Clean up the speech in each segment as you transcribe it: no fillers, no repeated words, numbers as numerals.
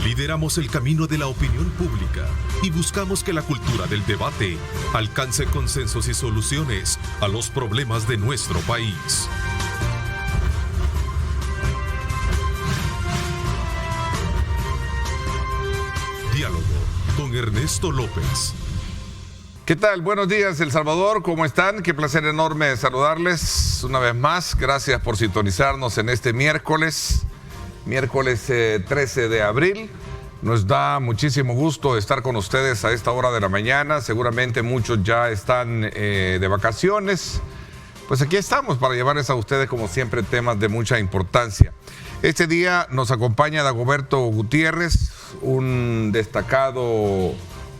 Lideramos el camino de la opinión pública y buscamos que la cultura del debate alcance consensos y soluciones a los problemas de nuestro país. Diálogo con Ernesto López. ¿Qué tal? Buenos días, El Salvador. ¿Cómo están? Qué placer enorme saludarles una vez más. Gracias por sintonizarnos en este miércoles 13 de abril. Nos da muchísimo gusto estar con ustedes a esta hora de la mañana. Seguramente muchos ya están de vacaciones. Pues aquí estamos para llevarles a ustedes, como siempre, temas de mucha importancia. Este día nos acompaña Dagoberto Gutiérrez, un destacado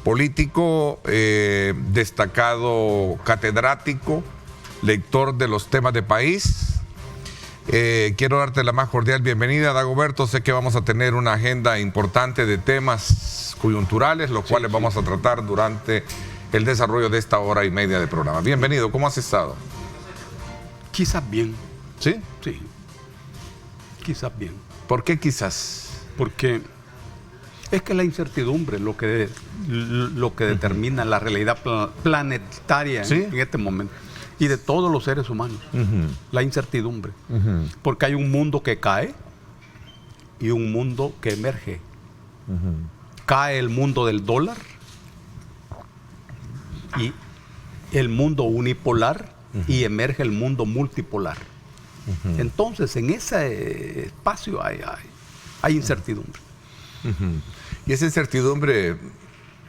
político, destacado catedrático, lector de los temas de país. Quiero darte la más cordial bienvenida, Dagoberto. Sé que vamos a tener una agenda importante de temas coyunturales, los cuales vamos a tratar durante el desarrollo de esta hora y media de programa. Bienvenido, ¿cómo has estado? Quizás bien. ¿Sí? Sí, quizás bien. ¿Por qué quizás? Porque es que la incertidumbre es lo que determina la realidad planetaria en este momento. Y de todos los seres humanos. La incertidumbre. Porque hay un mundo que cae y un mundo que emerge. Cae el mundo del dólar y el mundo unipolar y emerge el mundo multipolar. Entonces, en ese espacio hay incertidumbre. ¿Y esa incertidumbre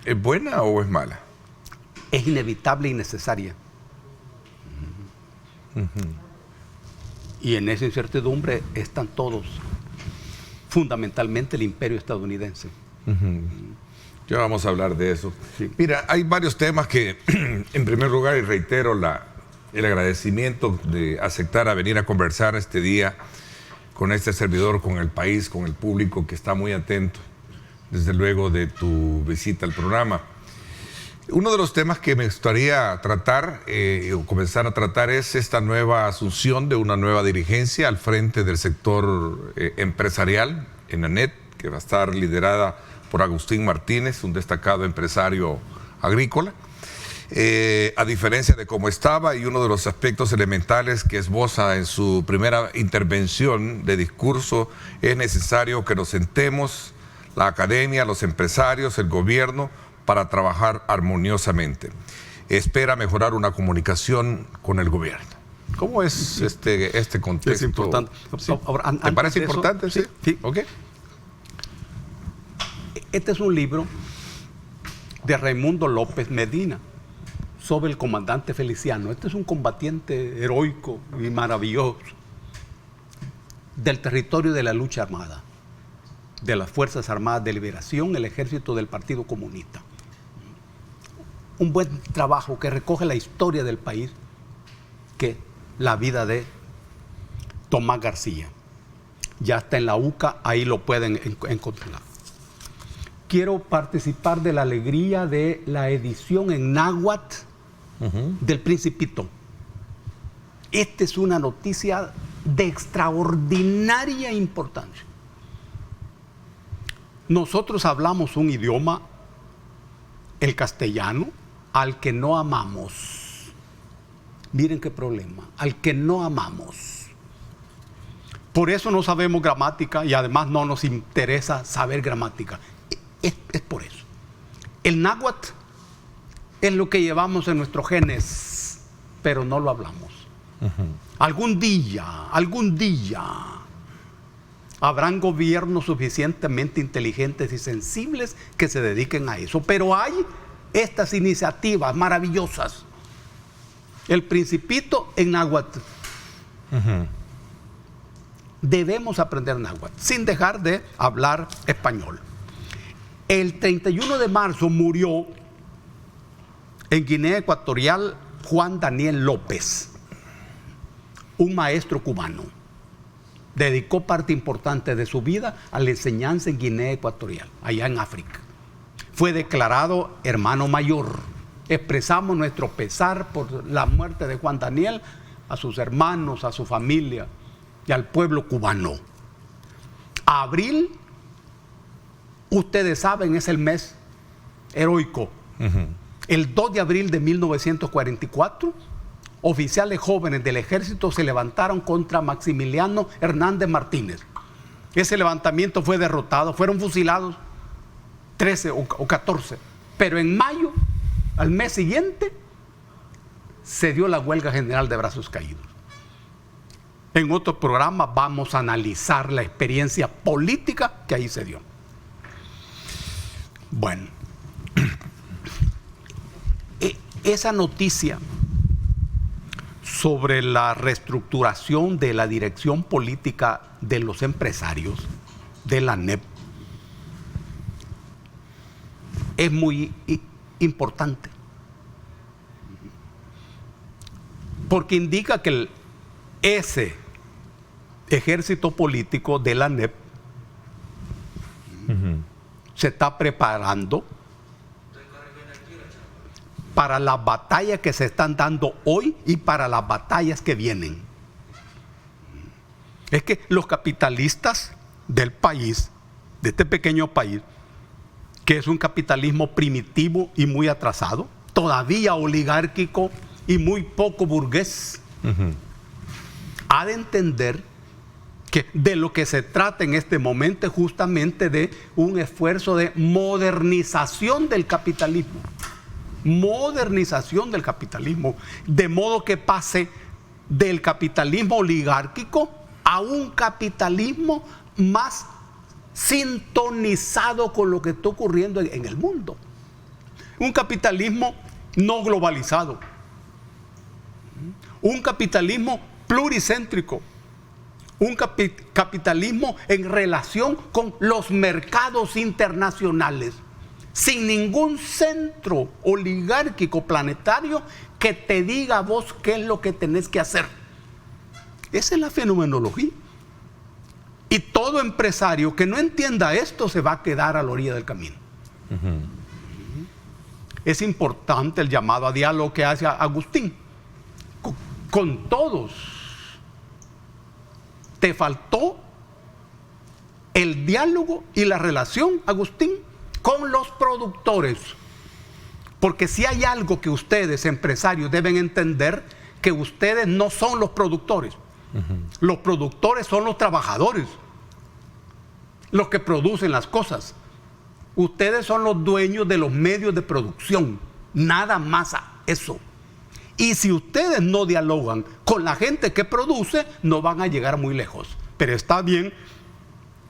es buena o es mala? Es inevitable y necesaria. Y en esa incertidumbre están todos, fundamentalmente el imperio estadounidense. Ya vamos a hablar de eso. Sí. Mira, hay varios temas que, en primer lugar, y reitero el agradecimiento de aceptar a venir a conversar este día con este servidor, con el país, con el público que está muy atento, desde luego, de tu visita al programa. Uno de los temas que me gustaría tratar, o comenzar a tratar, es esta nueva asunción de una nueva dirigencia al frente del sector empresarial en ANET, que va a estar liderada por Agustín Martínez, un destacado empresario agrícola. A diferencia de cómo estaba, y uno de los aspectos elementales que esboza en su primera intervención de discurso, es necesario que nos sentemos, la academia, los empresarios, el gobierno, para trabajar armoniosamente. Espera mejorar una comunicación con el gobierno. ¿Cómo es este contexto? Es importante. ¿Sí? Ahora, ¿Te parece importante? Sí. Sí. Okay. Este es un libro de Raimundo López Medina sobre el comandante Feliciano. Este es un combatiente heroico y maravilloso del territorio de la lucha armada, de las Fuerzas Armadas de Liberación, el ejército del Partido Comunista. Un buen trabajo que recoge la historia del país, que la vida de Tomás García. Ya está en la UCA, ahí lo pueden encontrar. Quiero participar de la alegría de la edición en náhuatl del Principito. Esta es una noticia de extraordinaria importancia. Nosotros hablamos un idioma, el castellano, al que no amamos. Miren qué problema, al que no amamos. Por eso no sabemos gramática y además no nos interesa saber gramática. Es por eso. El náhuatl es lo que llevamos en nuestros genes, pero no lo hablamos. Algún día habrán gobiernos suficientemente inteligentes y sensibles que se dediquen a eso. Pero hay estas iniciativas maravillosas. El Principito en náhuatl. Debemos aprender náhuatl sin dejar de hablar español. El 31 de marzo murió en Guinea Ecuatorial Juan Daniel López, un maestro cubano. Dedicó parte importante de su vida a la enseñanza en Guinea Ecuatorial, allá en África. Fue declarado hermano mayor. Expresamos nuestro pesar por la muerte de Juan Daniel a sus hermanos, a su familia y al pueblo cubano. Abril ustedes saben, es el mes heroico. El 2 de abril de 1944, oficiales jóvenes del ejército se levantaron contra Maximiliano Hernández Martínez. Ese levantamiento fue derrotado, fueron fusilados 13 o 14. Pero en mayo, al mes siguiente, se dio la huelga general de brazos caídos. En otro programa vamos a analizar la experiencia política que ahí se dio. Bueno, esa noticia sobre la reestructuración de la dirección política de los empresarios de la ANEP es muy importante, porque indica que ese ejército político de la ANEP se está preparando para las batallas que se están dando hoy y para las batallas que vienen. Es que los capitalistas del país, de este pequeño país, que es un capitalismo primitivo y muy atrasado, todavía oligárquico y muy poco burgués, ha de entender que de lo que se trata en este momento es justamente de un esfuerzo de modernización del capitalismo. Modernización del capitalismo, de modo que pase del capitalismo oligárquico a un capitalismo más sintonizado con lo que está ocurriendo en el mundo. Un capitalismo no globalizado, un capitalismo pluricéntrico, un capitalismo en relación con los mercados internacionales, sin ningún centro oligárquico planetario que te diga a vos qué es lo que tenés que hacer. Esa es la fenomenología. Y todo empresario que no entienda esto se va a quedar a la orilla del camino. Es importante el llamado a diálogo que hace Agustín. Con todos. Te faltó el diálogo y la relación, Agustín, con los productores. Porque si hay algo que ustedes, empresarios, deben entender, que ustedes no son los productores. Los productores son los trabajadores, los que producen las cosas. Ustedes son los dueños de los medios de producción, nada más eso. Y si ustedes no dialogan con la gente que produce, no van a llegar muy lejos. Pero está bien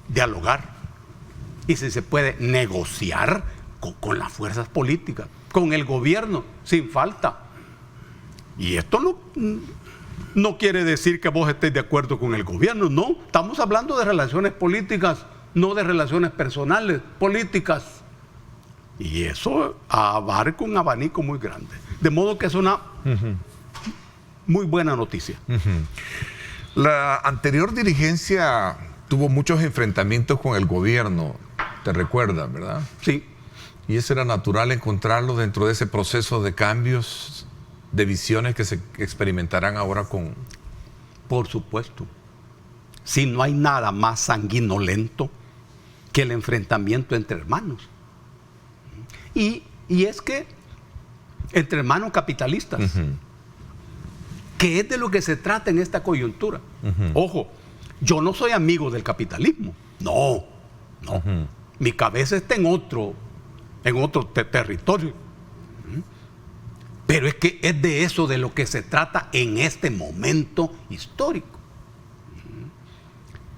dialogar. Y si se puede negociar con las fuerzas políticas, con el gobierno, sin falta. Y esto no quiere decir que vos estés de acuerdo con el gobierno, no. Estamos hablando de relaciones políticas, no de relaciones personales, políticas. Y eso abarca un abanico muy grande. De modo que es una muy buena noticia. La anterior dirigencia tuvo muchos enfrentamientos con el gobierno, te recuerdas, ¿verdad? Sí. Y eso era natural encontrarlo dentro de ese proceso de cambios, de visiones que se experimentarán ahora con... Por supuesto. Si no hay nada más sanguinolento que el enfrentamiento entre hermanos. Y es que entre hermanos capitalistas, que es de lo que se trata en esta coyuntura. Ojo, yo no soy amigo del capitalismo. No. Mi cabeza está en otro territorio. Pero es que es de eso de lo que se trata en este momento histórico.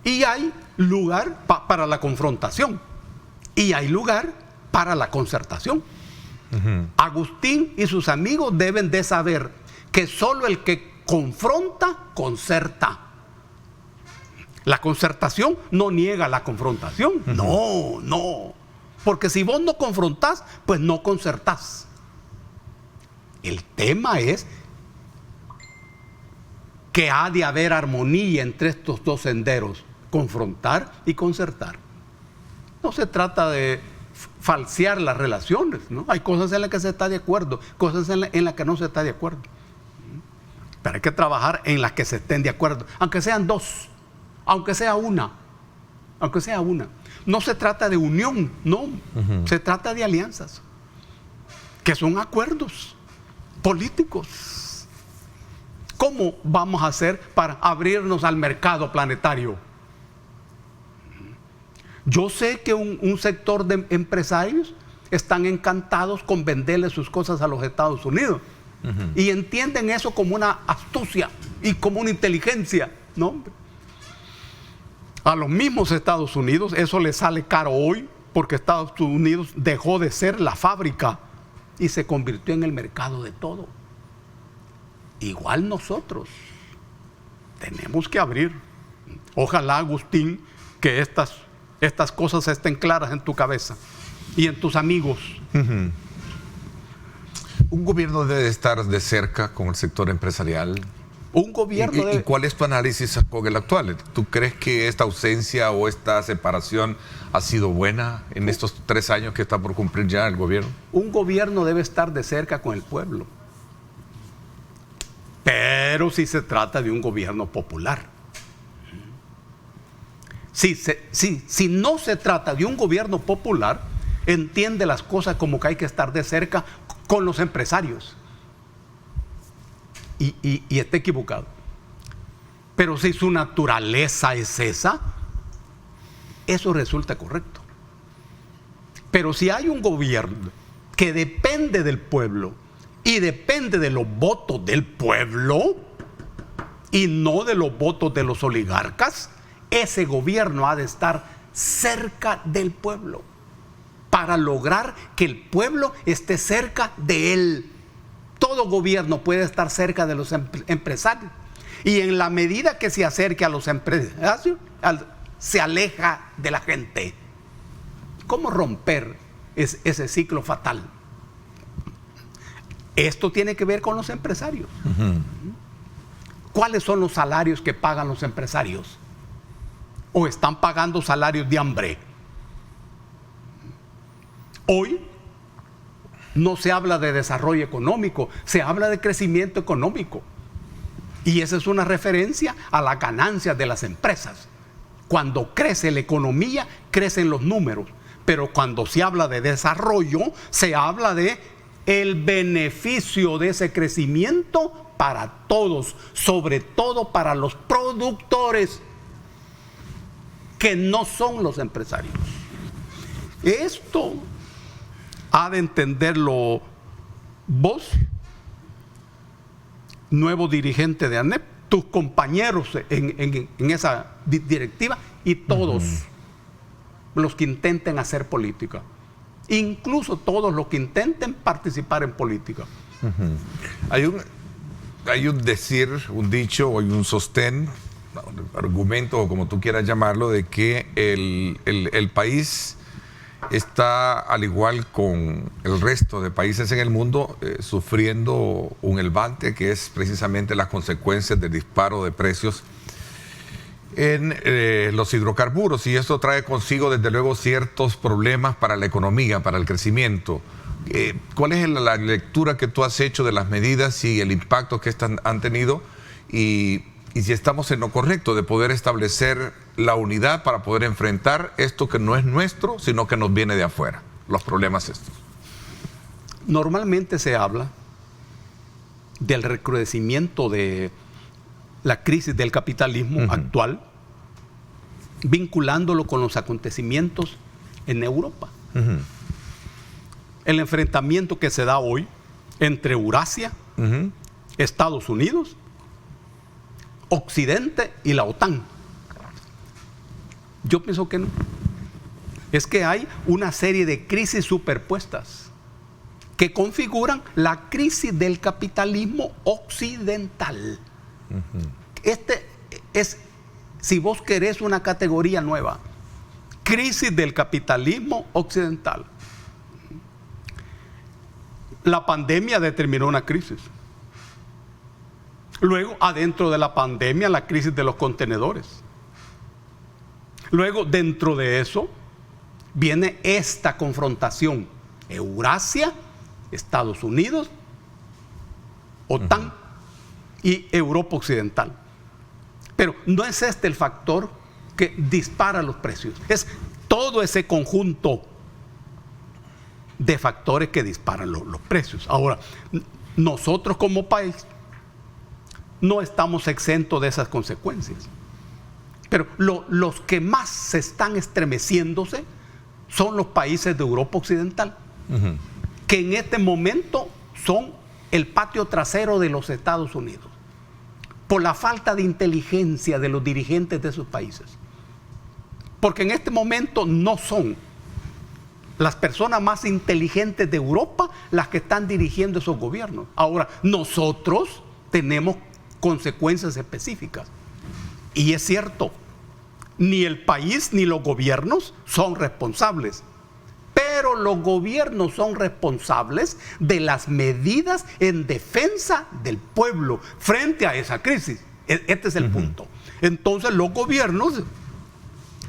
Y hay lugar para la confrontación. Y hay lugar para la concertación. Agustín y sus amigos deben de saber que solo el que confronta, concerta. La concertación no niega la confrontación. No. Porque si vos no confrontás, pues no concertás. El tema es que ha de haber armonía entre estos dos senderos, confrontar y concertar. No se trata de falsear las relaciones, ¿no? Hay cosas en las que se está de acuerdo, cosas en las que no se está de acuerdo. Pero hay que trabajar en las que se estén de acuerdo, aunque sean dos, aunque sea una. aunque sea una. No se trata de unión, no, se trata de alianzas, que son acuerdos políticos. ¿Cómo vamos a hacer para abrirnos al mercado planetario? Yo sé que un sector de empresarios están encantados con venderle sus cosas a los Estados Unidos. Y entienden eso como una astucia y como una inteligencia. No, hombre. A los mismos Estados Unidos eso les sale caro hoy, porque Estados Unidos dejó de ser la fábrica y se convirtió en el mercado de todo. Igual nosotros tenemos que abrir. Ojalá, Agustín, que estas cosas estén claras en tu cabeza y en tus amigos. Un gobierno debe estar de cerca con el sector empresarial. Un gobierno ¿Y cuál es tu análisis con el actual? ¿Tú crees que esta ausencia o esta separación ha sido buena en estos 3 años que está por cumplir ya el gobierno? Un gobierno debe estar de cerca con el pueblo. Pero si se trata de un gobierno popular. Si no se trata de un gobierno popular, entiende las cosas como que hay que estar de cerca con los empresarios. Y está equivocado. Pero si su naturaleza es esa, eso resulta correcto. Pero si hay un gobierno que depende del pueblo y depende de los votos del pueblo y no de los votos de los oligarcas, ese gobierno ha de estar cerca del pueblo para lograr que el pueblo esté cerca de él. Todo gobierno puede estar cerca de los empresarios, y en la medida que se acerque a los empresarios, se aleja de la gente. ¿Cómo romper ese ciclo fatal? Esto tiene que ver con los empresarios. ¿Cuáles son los salarios que pagan los empresarios? ¿O están pagando salarios de hambre? Hoy no se habla de desarrollo económico, se habla de crecimiento económico. Y esa es una referencia a las ganancias de las empresas. Cuando crece la economía, crecen los números. Pero cuando se habla de desarrollo, se habla de el beneficio de ese crecimiento para todos, sobre todo para los productores, que no son los empresarios. Esto ha de entenderlo vos, nuevo dirigente de ANEP, tus compañeros en esa directiva y todos los que intenten hacer política, incluso todos los que intenten participar en política. Hay un decir, un dicho o un sostén, un argumento o como tú quieras llamarlo, de que el país está, al igual con el resto de países en el mundo, sufriendo un elevante que es precisamente las consecuencias del disparo de precios en los hidrocarburos, y esto trae consigo desde luego ciertos problemas para la economía, para el crecimiento. ¿Cuál es la lectura que tú has hecho de las medidas y el impacto que estas han tenido, y si estamos en lo correcto de poder establecer la unidad para poder enfrentar esto que no es nuestro, sino que nos viene de afuera, los problemas estos? Normalmente se habla del recrudecimiento de la crisis del capitalismo actual, vinculándolo con los acontecimientos en Europa. El enfrentamiento que se da hoy entre Eurasia, Estados Unidos, Occidente y la OTAN. Yo pienso que no. Es que hay una serie de crisis superpuestas que configuran la crisis del capitalismo occidental. Este es, si vos querés, una categoría nueva: crisis del capitalismo occidental. La pandemia determinó una crisis. Luego, adentro de la pandemia, la crisis de los contenedores. Luego, dentro de eso, viene esta confrontación: Eurasia, Estados Unidos, OTAN y Europa Occidental. Pero no es este el factor que dispara los precios. Es todo ese conjunto de factores que disparan los precios. Ahora, nosotros como país no estamos exentos de esas consecuencias. Pero los que más se están estremeciéndose son los países de Europa Occidental, que en este momento son el patio trasero de los Estados Unidos, por la falta de inteligencia de los dirigentes de esos países. Porque en este momento no son las personas más inteligentes de Europa las que están dirigiendo esos gobiernos. Ahora, nosotros tenemos consecuencias específicas. Y es cierto, ni el país ni los gobiernos son responsables. Pero los gobiernos son responsables de las medidas en defensa del pueblo frente a esa crisis. Este es el punto. Entonces los gobiernos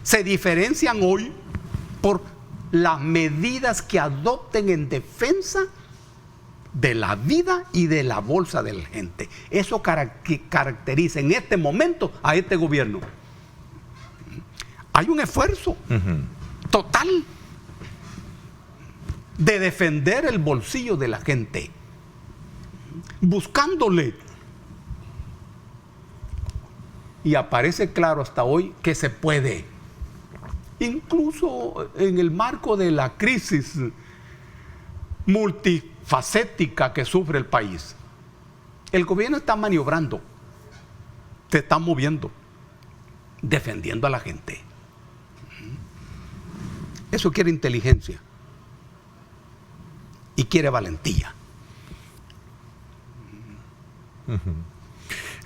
se diferencian hoy por las medidas que adopten en defensa de la vida y de la bolsa de la gente. Eso caracteriza en este momento a este gobierno. Hay un esfuerzo total de defender el bolsillo de la gente, buscándole. Y aparece claro hasta hoy que se puede. Incluso en el marco de la crisis multifacética que sufre el país, el gobierno está maniobrando, se está moviendo, defendiendo a la gente. Eso quiere inteligencia y quiere valentía.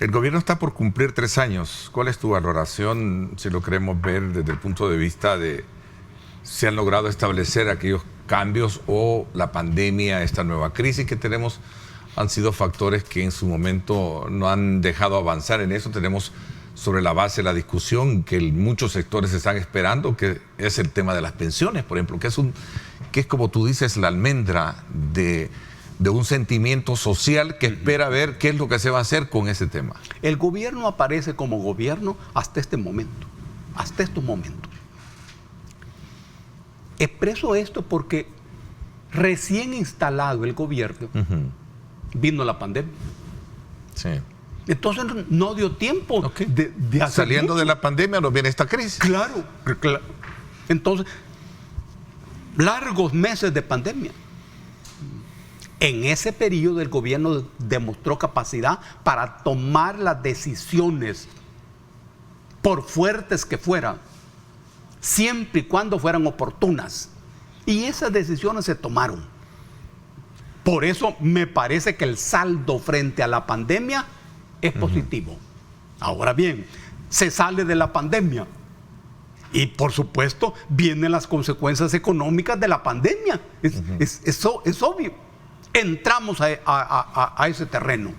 El gobierno está por cumplir 3 años. ¿Cuál es tu valoración, si lo queremos ver desde el punto de vista de si han logrado establecer aquellos cambios o la pandemia, esta nueva crisis que tenemos, han sido factores que en su momento no han dejado avanzar en eso? Tenemos sobre la base la discusión que muchos sectores están esperando, que es el tema de las pensiones, por ejemplo, que es como tú dices, la almendra de un sentimiento social que espera ver qué es lo que se va a hacer con ese tema. El gobierno aparece como gobierno hasta este momento, hasta estos momentos. Expreso esto porque recién instalado el gobierno, vino la pandemia. Sí. Entonces no dio tiempo de hacer Saliendo mucho. de la pandemia nos viene esta crisis. Claro. Entonces, largos meses de pandemia. En ese periodo el gobierno demostró capacidad para tomar las decisiones, por fuertes que fueran, siempre y cuando fueran oportunas. Y esas decisiones se tomaron. Por eso me parece que el saldo frente a la pandemia es positivo. Ahora bien, se sale de la pandemia y por supuesto vienen las consecuencias económicas de la pandemia. Es obvio. Entramos a ese terreno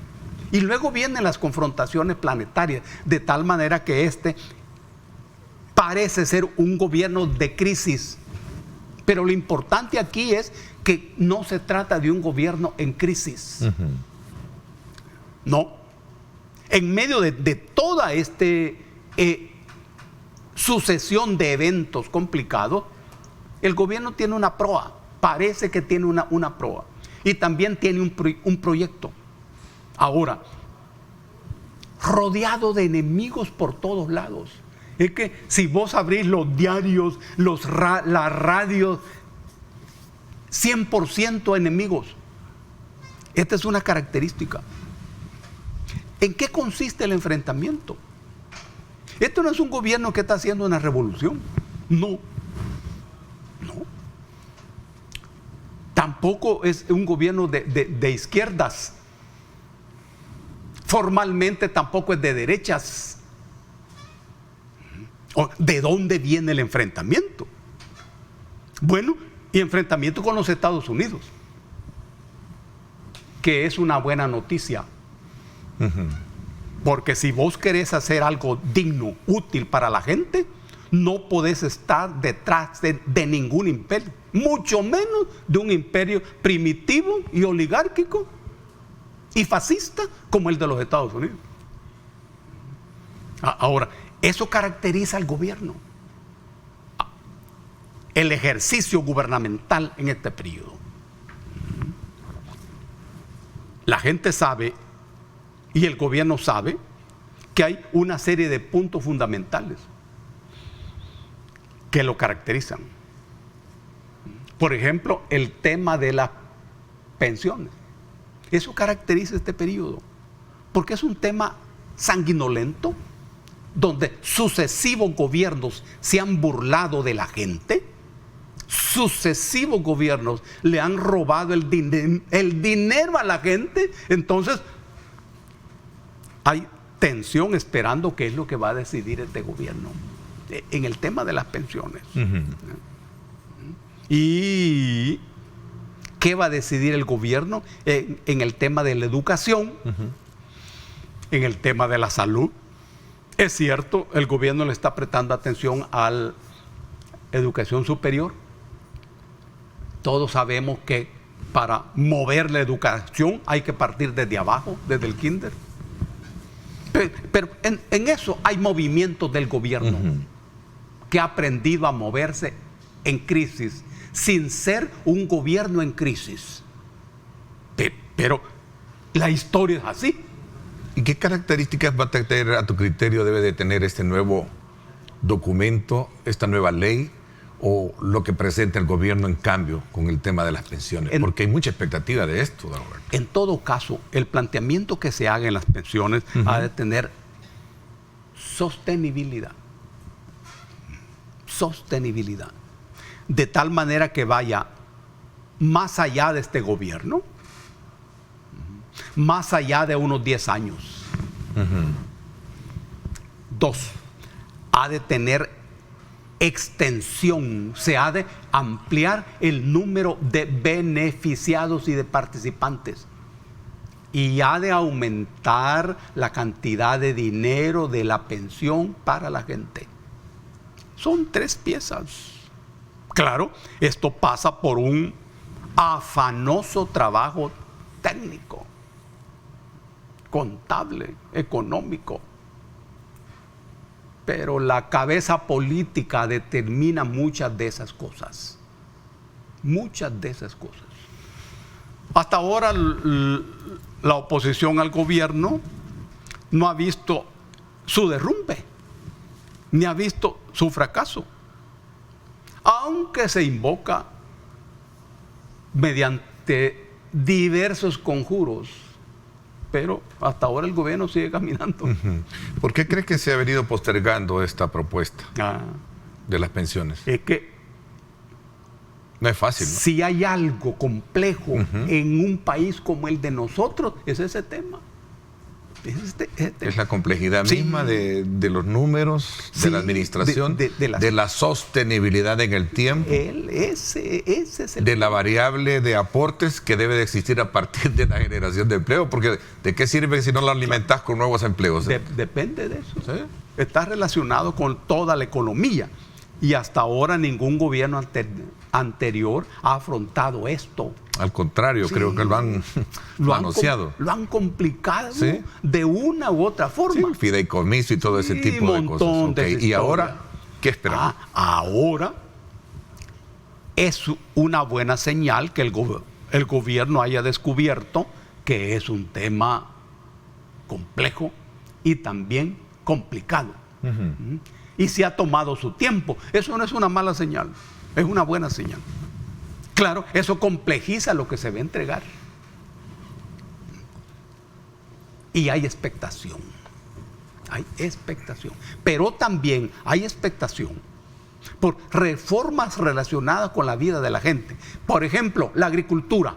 y luego vienen las confrontaciones planetarias, de tal manera que este parece ser un gobierno de crisis. Pero lo importante aquí es que no se trata de un gobierno en crisis. No. En medio de toda esta sucesión de eventos complicados, el gobierno tiene una proa. Parece que tiene una proa. Y también tiene un proyecto. Ahora, rodeado de enemigos por todos lados. Es que si vos abrís los diarios, las radios, 100% enemigos. Esta es una característica. ¿En qué consiste el enfrentamiento? Esto no es un gobierno que está haciendo una revolución. No. Tampoco es un gobierno de izquierdas. Formalmente tampoco es de derechas. ¿De dónde viene el enfrentamiento? Bueno, y enfrentamiento con los Estados Unidos, que es una buena noticia. Porque si vos querés hacer algo digno, útil para la gente, no podés estar detrás de ningún imperio, mucho menos de un imperio primitivo y oligárquico y fascista como el de los Estados Unidos. Ahora, Eso caracteriza al gobierno, el ejercicio gubernamental en este periodo. La gente sabe y el gobierno sabe que hay una serie de puntos fundamentales que lo caracterizan. Por ejemplo, el tema de las pensiones. Eso caracteriza este periodo, porque es un tema sanguinolento, donde sucesivos gobiernos se han burlado de la gente, sucesivos gobiernos le han robado el dinero a la gente. Entonces hay tensión esperando qué es lo que va a decidir este gobierno en el tema de las pensiones. ¿Y qué va a decidir el gobierno en el tema de la educación, en el tema de la salud? Es cierto, el gobierno le está prestando atención a la educación superior. Todos sabemos que para mover la educación hay que partir desde abajo, desde el kinder. Pero en eso hay movimientos del gobierno que ha aprendido a moverse en crisis, sin ser un gobierno en crisis. Pero la historia es así. ¿Y qué características va a tener, a tu criterio, debe de tener este nuevo documento, esta nueva ley, o lo que presenta el gobierno en cambio con el tema de las pensiones? Porque hay mucha expectativa de esto, don Roberto. En todo caso, el planteamiento que se haga en las pensiones ha de tener sostenibilidad. Sostenibilidad. De tal manera que vaya más allá de este gobierno, más allá de unos 10 años. 2, ha de tener extensión, se ha de ampliar el número de beneficiados y de participantes, y ha de aumentar la cantidad de dinero de la pensión para la gente. Son 3 piezas. Claro, esto pasa por un afanoso trabajo técnico, contable, económico. Pero la cabeza política determina muchas de esas cosas. Muchas de esas cosas. Hasta ahora la oposición al gobierno no ha visto su derrumbe, ni ha visto su fracaso, aunque se invoca mediante diversos conjuros. Pero hasta ahora el gobierno sigue caminando. ¿Por qué cree que se ha venido postergando esta propuesta de las pensiones? Es que no es fácil, ¿no? Si hay algo complejo en un país como el de nosotros, es ese tema. Es la complejidad misma de los números, de la administración, de la sostenibilidad en el tiempo, ese es el de la variable de aportes que debe de existir a partir de la generación de empleo, porque ¿de qué sirve si no lo alimentas con nuevos empleos? Depende de eso. ¿Sí? Está relacionado con toda la economía, y hasta ahora ningún gobierno anterior ha afrontado esto. Al contrario, creo que lo han manoseado. Lo han complicado, ¿sí?, de una u otra forma. Sí, el fideicomiso y todo ese tipo de cosas. ¿Y ahora qué esperamos? Ahora es una buena señal que el gobierno haya descubierto que es un tema complejo y también complicado. Y se ha tomado su tiempo. Eso no es una mala señal, es una buena señal. Claro, eso complejiza lo que se va a entregar. Y hay expectación. Hay expectación. Pero también hay expectación por reformas relacionadas con la vida de la gente. Por ejemplo, la agricultura.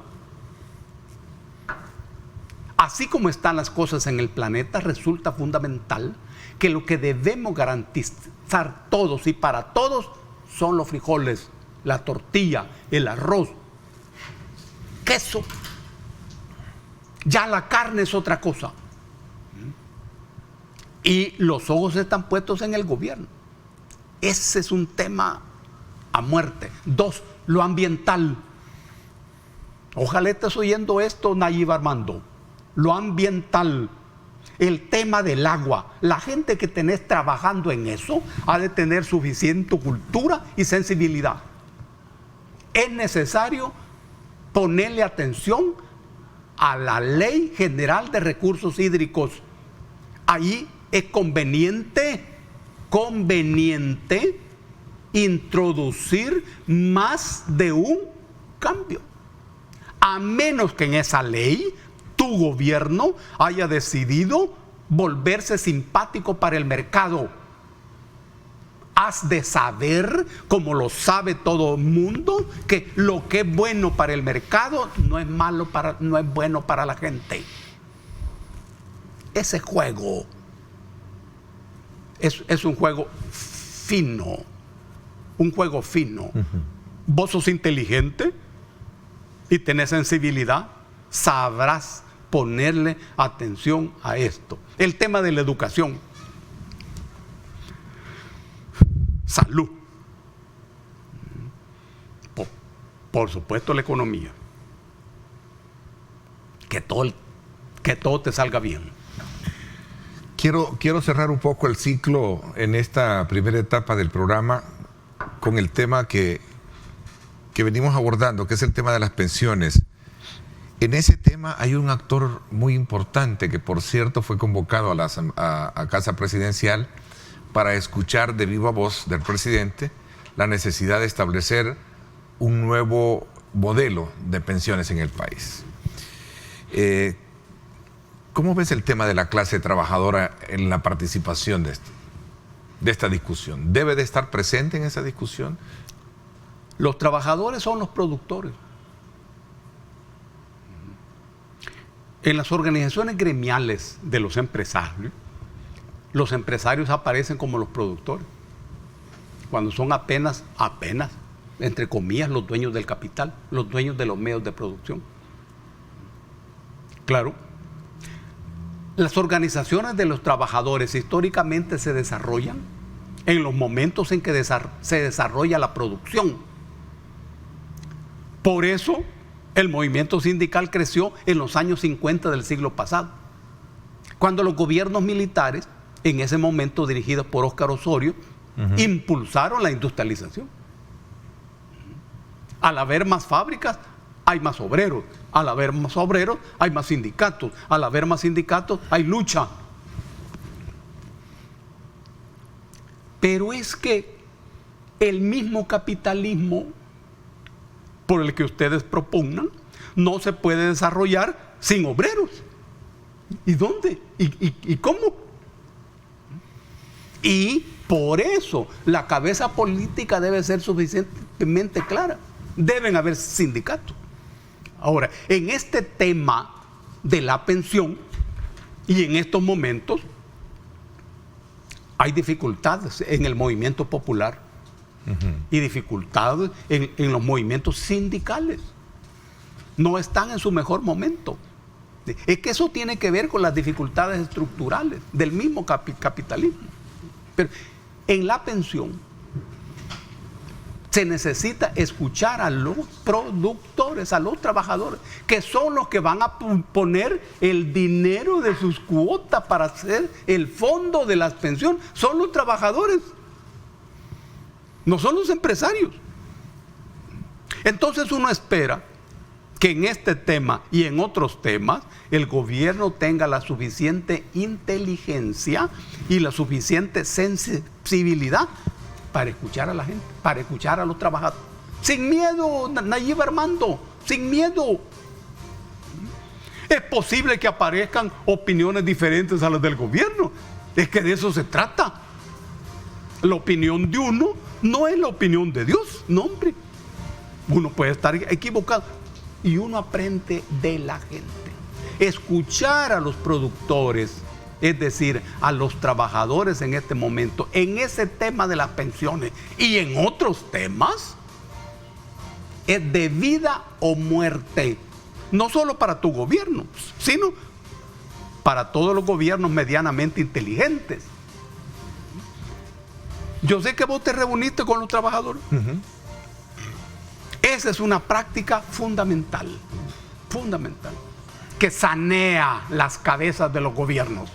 Así como están las cosas en el planeta, resulta fundamental que lo que debemos garantizar todos y para todos son los frijoles, la tortilla, el arroz, queso. Ya la carne es otra cosa. Y los ojos están puestos en el gobierno. Ese es un tema a muerte. 2, lo ambiental. Ojalá estés oyendo esto, Nayib Armando. Lo ambiental. El tema del agua. La gente que tenés trabajando en eso ha de tener suficiente cultura y sensibilidad. Es necesario ponerle atención a la Ley General de Recursos Hídricos. Ahí es conveniente introducir más de un cambio. A menos que en esa ley tu gobierno haya decidido volverse simpático para el mercado. Has de saber, como lo sabe todo el mundo, que lo que es bueno para el mercado no es bueno para la gente. Ese juego es un juego fino. Un juego fino. Vos sos inteligente y tenés sensibilidad, sabrás ponerle atención a esto. El tema de la educación. Salud. Por supuesto, la economía. Que todo te salga bien. Quiero cerrar un poco el ciclo en esta primera etapa del programa con el tema que venimos abordando, que es el tema de las pensiones. En ese tema hay un actor muy importante que, por cierto, fue convocado a Casa Presidencial para escuchar de viva voz del presidente la necesidad de establecer un nuevo modelo de pensiones en el país. ¿Cómo ves el tema de la clase trabajadora en la participación de esta discusión? ¿Debe de estar presente en esa discusión? Los trabajadores son los productores. En las organizaciones gremiales de los empresarios aparecen como los productores, cuando son apenas, entre comillas, los dueños del capital, los dueños de los medios de producción. Claro, las organizaciones de los trabajadores históricamente se desarrollan en los momentos en que se desarrolla la producción. Por eso el movimiento sindical creció en los años 50 del siglo pasado, cuando los gobiernos militares, en ese momento dirigidos por Óscar Osorio, impulsaron la industrialización. Al haber más fábricas, hay más obreros. Al haber más obreros, hay más sindicatos. Al haber más sindicatos, hay lucha. Pero es que el mismo capitalismo por el que ustedes propugnan no se puede desarrollar sin obreros. ¿Y dónde? ¿Y cómo? Y por eso la cabeza política debe ser suficientemente clara. Deben haber sindicatos. Ahora, en este tema de la pensión y en estos momentos hay dificultades en el movimiento popular y dificultades en los movimientos sindicales. No están en su mejor momento. Es que eso tiene que ver con las dificultades estructurales del mismo capitalismo. Pero en la pensión se necesita escuchar a los productores, a los trabajadores, que son los que van a poner el dinero de sus cuotas para hacer el fondo de las pensiones. Son los trabajadores, no son los empresarios. Entonces uno espera que en este tema y en otros temas el gobierno tenga la suficiente inteligencia y la suficiente sensibilidad para escuchar a la gente, para escuchar a los trabajadores. Sin miedo, Nayib Armando, sin miedo. Es posible que aparezcan opiniones diferentes a las del gobierno. Es que de eso se trata. La opinión de uno no es la opinión de Dios, no, hombre. Uno puede estar equivocado y uno aprende de la gente. Escuchar a los productores, es decir, a los trabajadores en este momento, en ese tema de las pensiones y en otros temas, es de vida o muerte. No solo para tu gobierno, sino para todos los gobiernos medianamente inteligentes. Yo sé que vos te reuniste con los trabajadores. Esa es una práctica fundamental, fundamental, que sanea las cabezas de los gobiernos.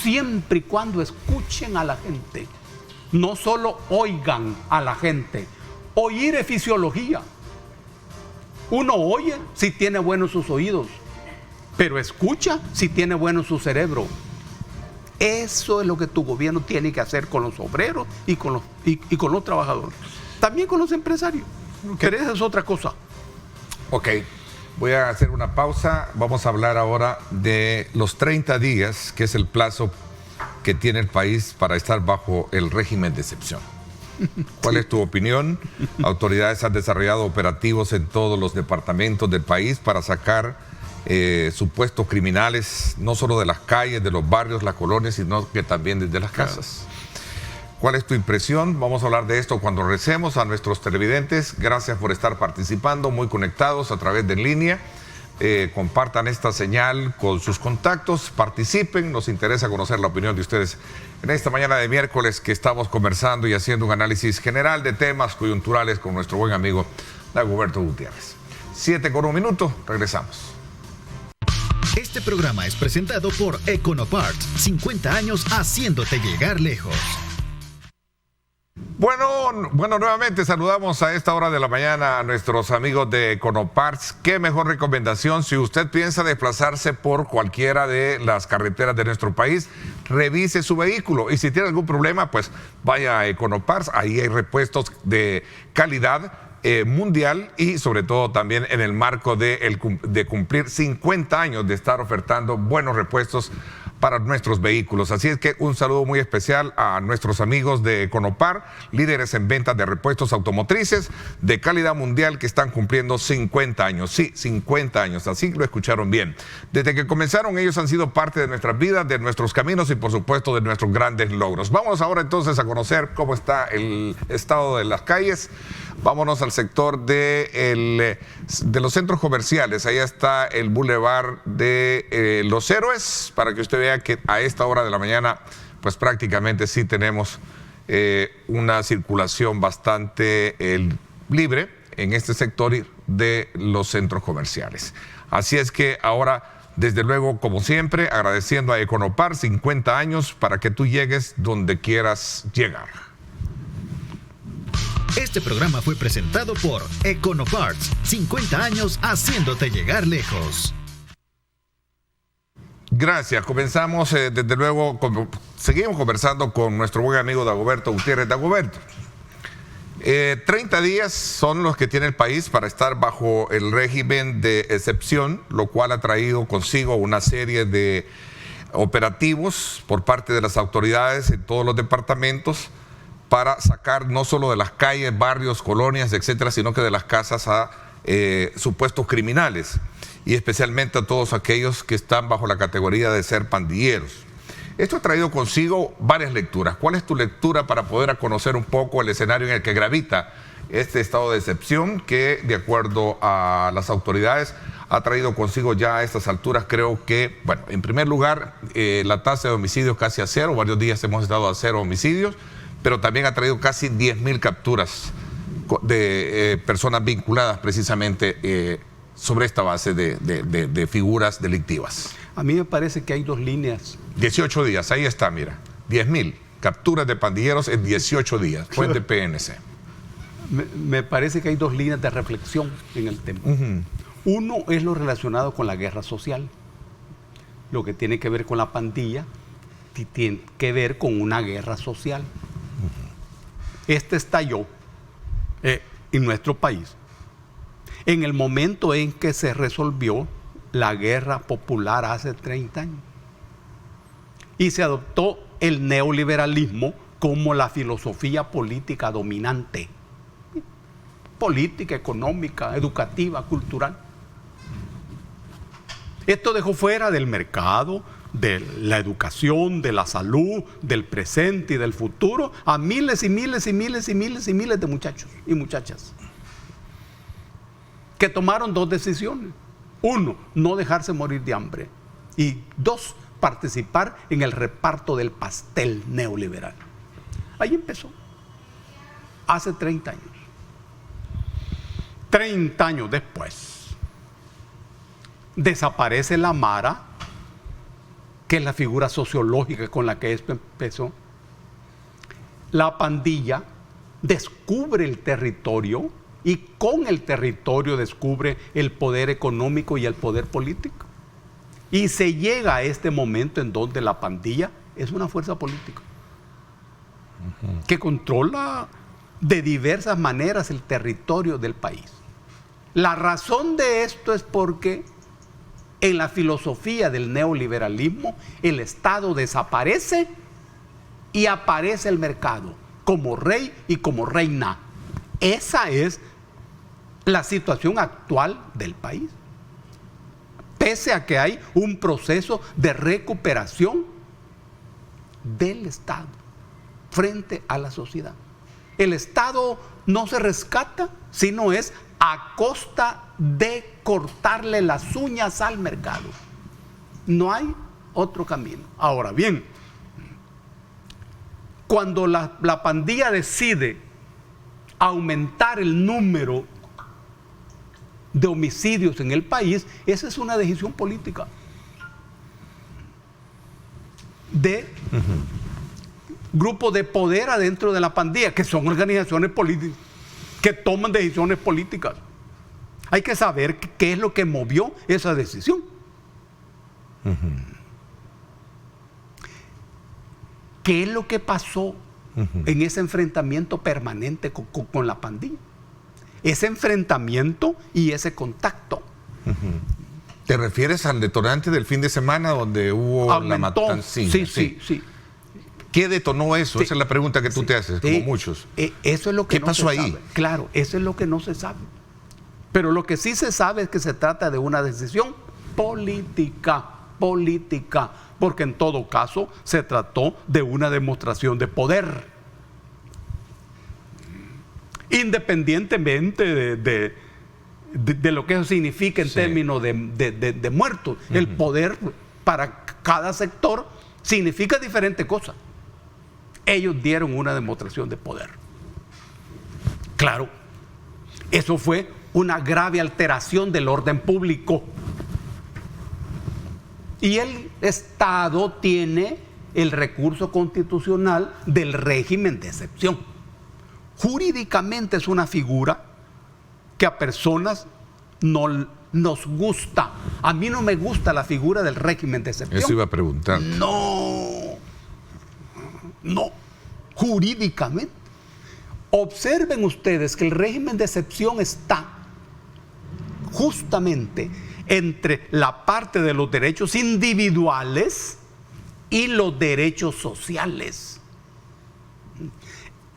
Siempre y cuando escuchen a la gente, no solo oigan a la gente. Oír es fisiología. Uno oye si tiene buenos sus oídos, pero escucha si tiene bueno su cerebro. Eso es lo que tu gobierno tiene que hacer con los obreros y con los trabajadores. También con los empresarios. Pero esa es otra cosa. Ok, voy a hacer una pausa. Vamos a hablar ahora de los 30 días, que es el plazo que tiene el país para estar bajo el régimen de excepción. ¿Cuál es tu opinión? Autoridades han desarrollado operativos en todos los departamentos del país para sacar supuestos criminales, no solo de las calles, de los barrios, las colonias, sino que también desde las casas. ¿Cuál es tu impresión? Vamos a hablar de esto cuando recemos a nuestros televidentes. Gracias por estar participando, muy conectados a través de En Línea. Compartan esta señal con sus contactos, participen, nos interesa conocer la opinión de ustedes en esta mañana de miércoles que estamos conversando y haciendo un análisis general de temas coyunturales con nuestro buen amigo Dagoberto Gutiérrez. 7:01, regresamos. Este programa es presentado por Econoparts, 50 años haciéndote llegar lejos. Bueno, nuevamente saludamos a esta hora de la mañana a nuestros amigos de Econoparts. Qué mejor recomendación si usted piensa desplazarse por cualquiera de las carreteras de nuestro país, revise su vehículo y si tiene algún problema, pues vaya a Econoparts. Ahí hay repuestos de calidad mundial y sobre todo también en el marco de cumplir 50 años de estar ofertando buenos repuestos para nuestros vehículos. Así es que un saludo muy especial a nuestros amigos de Econopar, líderes en ventas de repuestos automotrices de calidad mundial que están cumpliendo 50 años. Sí, 50 años, así lo escucharon bien. Desde que comenzaron ellos han sido parte de nuestras vidas, de nuestros caminos y por supuesto de nuestros grandes logros. Vamos ahora entonces a conocer cómo está el estado de las calles. Vámonos al sector de los centros comerciales. Ahí está el Boulevard de Los Héroes, para que usted vea que a esta hora de la mañana, pues prácticamente sí tenemos una circulación bastante libre en este sector de los centros comerciales. Así es que ahora, desde luego, como siempre, agradeciendo a Econopar, 50 años para que tú llegues donde quieras llegar. Este programa fue presentado por Econoparts, 50 años haciéndote llegar lejos. Gracias. Comenzamos, desde luego, seguimos conversando con nuestro buen amigo Dagoberto Gutiérrez. Dagoberto, 30 días son los que tiene el país para estar bajo el régimen de excepción, lo cual ha traído consigo una serie de operativos por parte de las autoridades en todos los departamentos para sacar no solo de las calles, barrios, colonias, etcétera, sino que de las casas a supuestos criminales y especialmente a todos aquellos que están bajo la categoría de ser pandilleros. Esto ha traído consigo varias lecturas. ¿Cuál es tu lectura para poder conocer un poco el escenario en el que gravita este estado de excepción que, de acuerdo a las autoridades, ha traído consigo ya a estas alturas? Creo que, bueno, en primer lugar, la tasa de homicidios casi a cero. Varios días hemos estado a cero homicidios, pero también ha traído casi 10.000 capturas de personas vinculadas precisamente sobre esta base de figuras delictivas. A mí me parece que hay dos líneas. 18 días, ahí está, mira. 10.000 capturas de pandilleros en 18 días. Fuente PNC. Me parece que hay dos líneas de reflexión en el tema. Uno es lo relacionado con la guerra social. Lo que tiene que ver con la pandilla tiene que ver con una guerra social. Este estalló en nuestro país en el momento en que se resolvió la guerra popular hace 30 años y se adoptó el neoliberalismo como la filosofía política dominante, política, económica, educativa, cultural. Esto dejó fuera del mercado, de la educación, de la salud, del presente y del futuro a miles y miles y miles y miles y miles de muchachos y muchachas que tomaron dos decisiones. Uno, no dejarse morir de hambre. Y dos, participar en el reparto del pastel neoliberal. Ahí empezó. Hace 30 años. 30 años después, desaparece la Mara, que es la figura sociológica con la que esto empezó. La pandilla descubre el territorio y con el territorio descubre el poder económico y el poder político. Y se llega a este momento en donde la pandilla es una fuerza política que controla de diversas maneras el territorio del país. La razón de esto es porque en la filosofía del neoliberalismo el Estado desaparece y aparece el mercado como rey y como reina. Esa es la situación actual del país. Pese a que hay un proceso de recuperación del Estado frente a la sociedad. El Estado no se rescata, sino es a costa de cortarle las uñas al mercado. No hay otro camino. Ahora bien, cuando la pandilla decide aumentar el número de homicidios en el país, esa es una decisión política de grupos de poder adentro de la pandilla, que son organizaciones políticas, que toman decisiones políticas. Hay que saber qué es lo que movió esa decisión. ¿Qué es lo que pasó en ese enfrentamiento permanente con la pandilla? Ese enfrentamiento y ese contacto. ¿Te refieres al detonante del fin de semana donde hubo la matanza? Sí. ¿Qué detonó eso? Sí. Esa es la pregunta que tú te haces, como muchos. Eso es lo que ¿Qué pasó ahí? Sabe. Claro, eso es lo que no se sabe. Pero lo que sí se sabe es que se trata de una decisión política, porque en todo caso se trató de una demostración de poder. Independientemente de lo que eso significa en términos de muertos. El poder para cada sector significa diferentes cosas. Ellos dieron una demostración de poder. Claro, eso fue una grave alteración del orden público. Y el Estado tiene el recurso constitucional del régimen de excepción. Jurídicamente es una figura que a personas no nos gusta. A mí no me gusta la figura del régimen de excepción. Eso iba a preguntar. No, jurídicamente. Observen ustedes que el régimen de excepción está justamente entre la parte de los derechos individuales y los derechos sociales.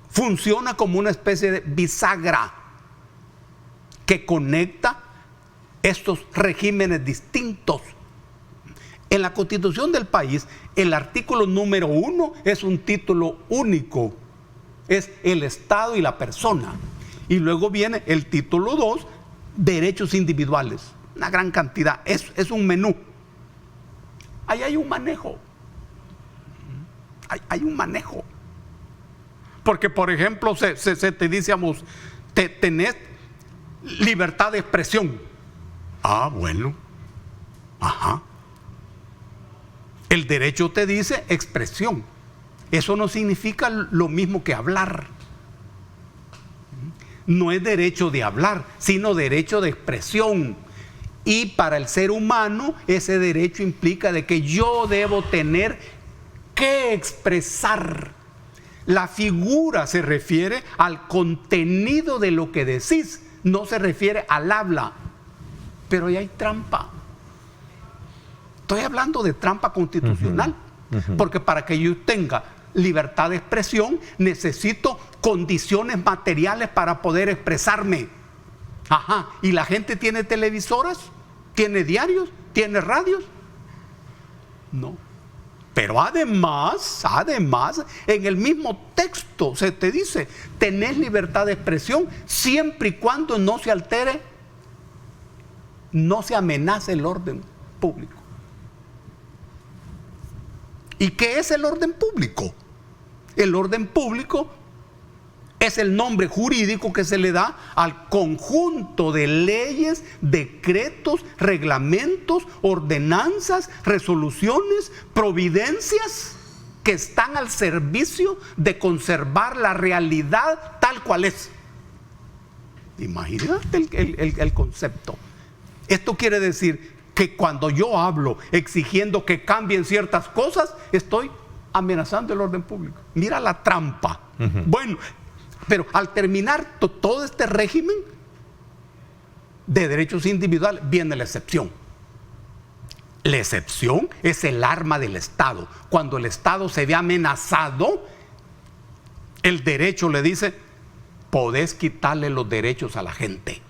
Funciona como una especie de bisagra que conecta estos regímenes distintos. En la Constitución del país, el artículo número 1 es un título único, es el Estado y la persona. Y luego viene el título 2, derechos individuales, una gran cantidad, es un menú. Ahí hay un manejo, hay un manejo. Porque, por ejemplo, se te dice, tenés libertad de expresión. Ah, bueno. Ajá. El derecho te dice expresión. Eso no significa lo mismo que hablar. No es derecho de hablar, sino derecho de expresión. Y para el ser humano, ese derecho implica de que yo debo tener que expresar. La figura se refiere al contenido de lo que decís, no se refiere al habla. Pero ahí hay trampa. Estoy hablando de trampa constitucional, porque para que yo tenga libertad de expresión necesito condiciones materiales para poder expresarme. Ajá, ¿y la gente tiene televisoras? ¿Tiene diarios? ¿Tiene radios? No. Pero además, en el mismo texto se te dice, tenés libertad de expresión siempre y cuando no se altere, no se amenace el orden público. ¿Y qué es el orden público? El orden público Es el nombre jurídico que se le da al conjunto de leyes, decretos, reglamentos, ordenanzas, resoluciones, providencias que están al servicio de conservar la realidad tal cual es. Imagínate el concepto. Esto quiere decir que cuando yo hablo exigiendo que cambien ciertas cosas, estoy amenazando el orden público. Mira la trampa. Bueno, pero al terminar todo este régimen de derechos individuales, viene la excepción. La excepción es el arma del Estado. Cuando el Estado se ve amenazado, el derecho le dice: podés quitarle los derechos a la gente.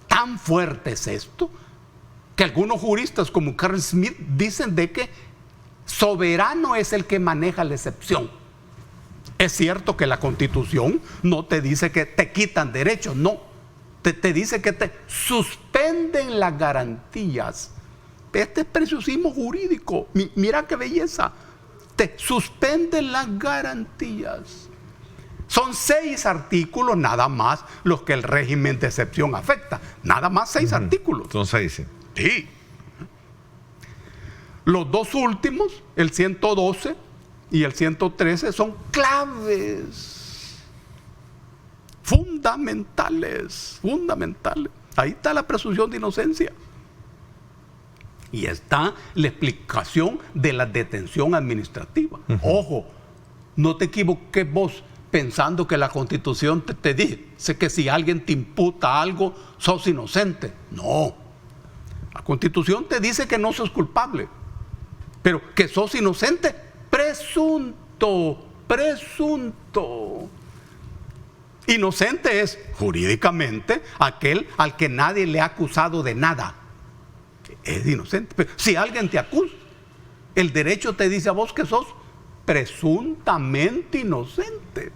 Tan fuerte es esto que algunos juristas como Carl Smith dicen de que soberano es el que maneja la excepción. Es cierto que la Constitución no te dice que te quitan derechos, no. Te dice que te suspenden las garantías. Este es preciosismo jurídico. Mira qué belleza. Te suspenden las garantías. Son 6 artículos nada más los que el régimen de excepción afecta. Nada más 6 artículos. Son 6, sí. Sí. Los 2 últimos, el 112 y el 113, son claves. Fundamentales. Ahí está la presunción de inocencia. Y está la explicación de la detención administrativa. Ojo, no te equivoques vos pensando que la Constitución te dice que si alguien te imputa algo, sos inocente. No. La Constitución te dice que no sos culpable, pero que sos inocente, presunto. Inocente es, jurídicamente, aquel al que nadie le ha acusado de nada. Es inocente. Pero si alguien te acusa, el derecho te dice a vos que sos presuntamente inocente.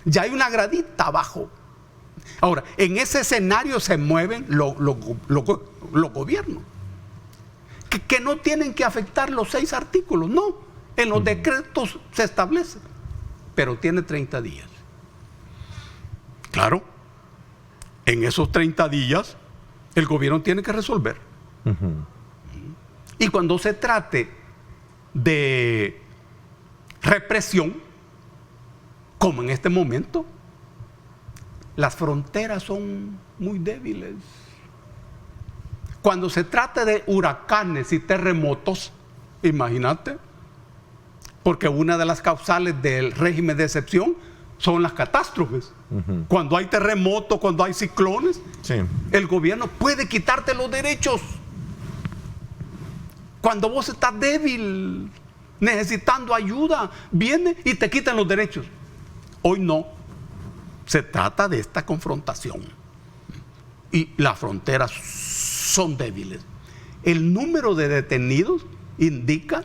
Ya hay una gradita abajo. Ahora, en ese escenario se mueven los gobiernos, que no tienen que afectar los 6 artículos, no. En los decretos se establece, pero tiene 30 días. Claro, en esos 30 días el gobierno tiene que resolver. Y cuando se trate de represión, como en este momento, las fronteras son muy débiles. Cuando se trata de huracanes y terremotos, imagínate, porque una de las causales del régimen de excepción son las catástrofes. Cuando hay terremotos, cuando hay ciclones, sí, el gobierno puede quitarte los derechos. Cuando vos estás débil, necesitando ayuda, viene y te quitan los derechos. Hoy no. Se trata de esta confrontación. Y las fronteras son débiles. El número de detenidos indica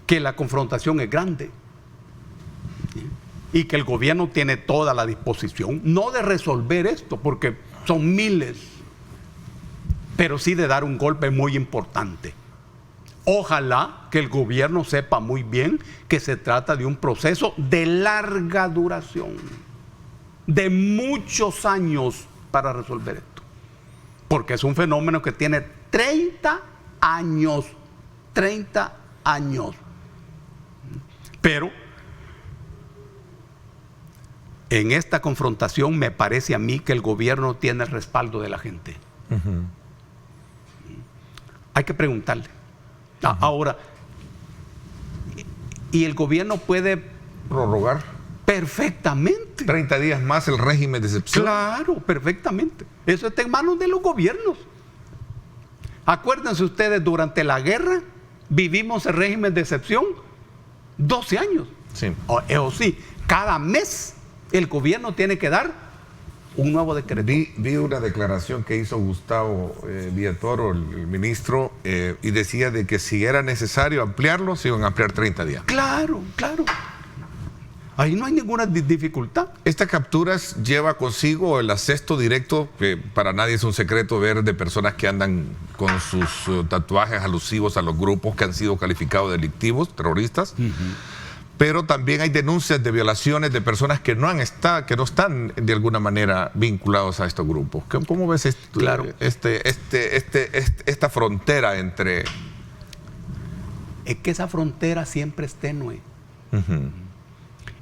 que la confrontación es grande. Y que el gobierno tiene toda la disposición, no de resolver esto, porque son miles, pero sí de dar un golpe muy importante. Ojalá que el gobierno sepa muy bien que se trata de un proceso de larga duración, de muchos años para resolver esto, porque es un fenómeno que tiene 30 años, pero en esta confrontación me parece a mí que el gobierno tiene el respaldo de la gente. Hay que preguntarle. Ahora, ¿y el gobierno puede prorrogar? Perfectamente. 30 días más el régimen de excepción. Claro, perfectamente. Eso está en manos de los gobiernos. Acuérdense ustedes, durante la guerra vivimos el régimen de excepción 12 años. Sí. O sí, cada mes el gobierno tiene que dar un nuevo decreto. Vi una declaración que hizo Gustavo Villatoro, el ministro, y decía de que si era necesario ampliarlo, se iban a ampliar 30 días. Claro. Ahí no hay ninguna dificultad. Estas capturas lleva consigo el acceso directo, que para nadie es un secreto ver de personas que andan con sus tatuajes alusivos a los grupos que han sido calificados delictivos, terroristas. pero también hay denuncias de violaciones de personas que no están de alguna manera vinculados a estos grupos. ¿Cómo ves esto? Claro. Esta frontera entre... Es que esa frontera siempre es tenue. Uh-huh.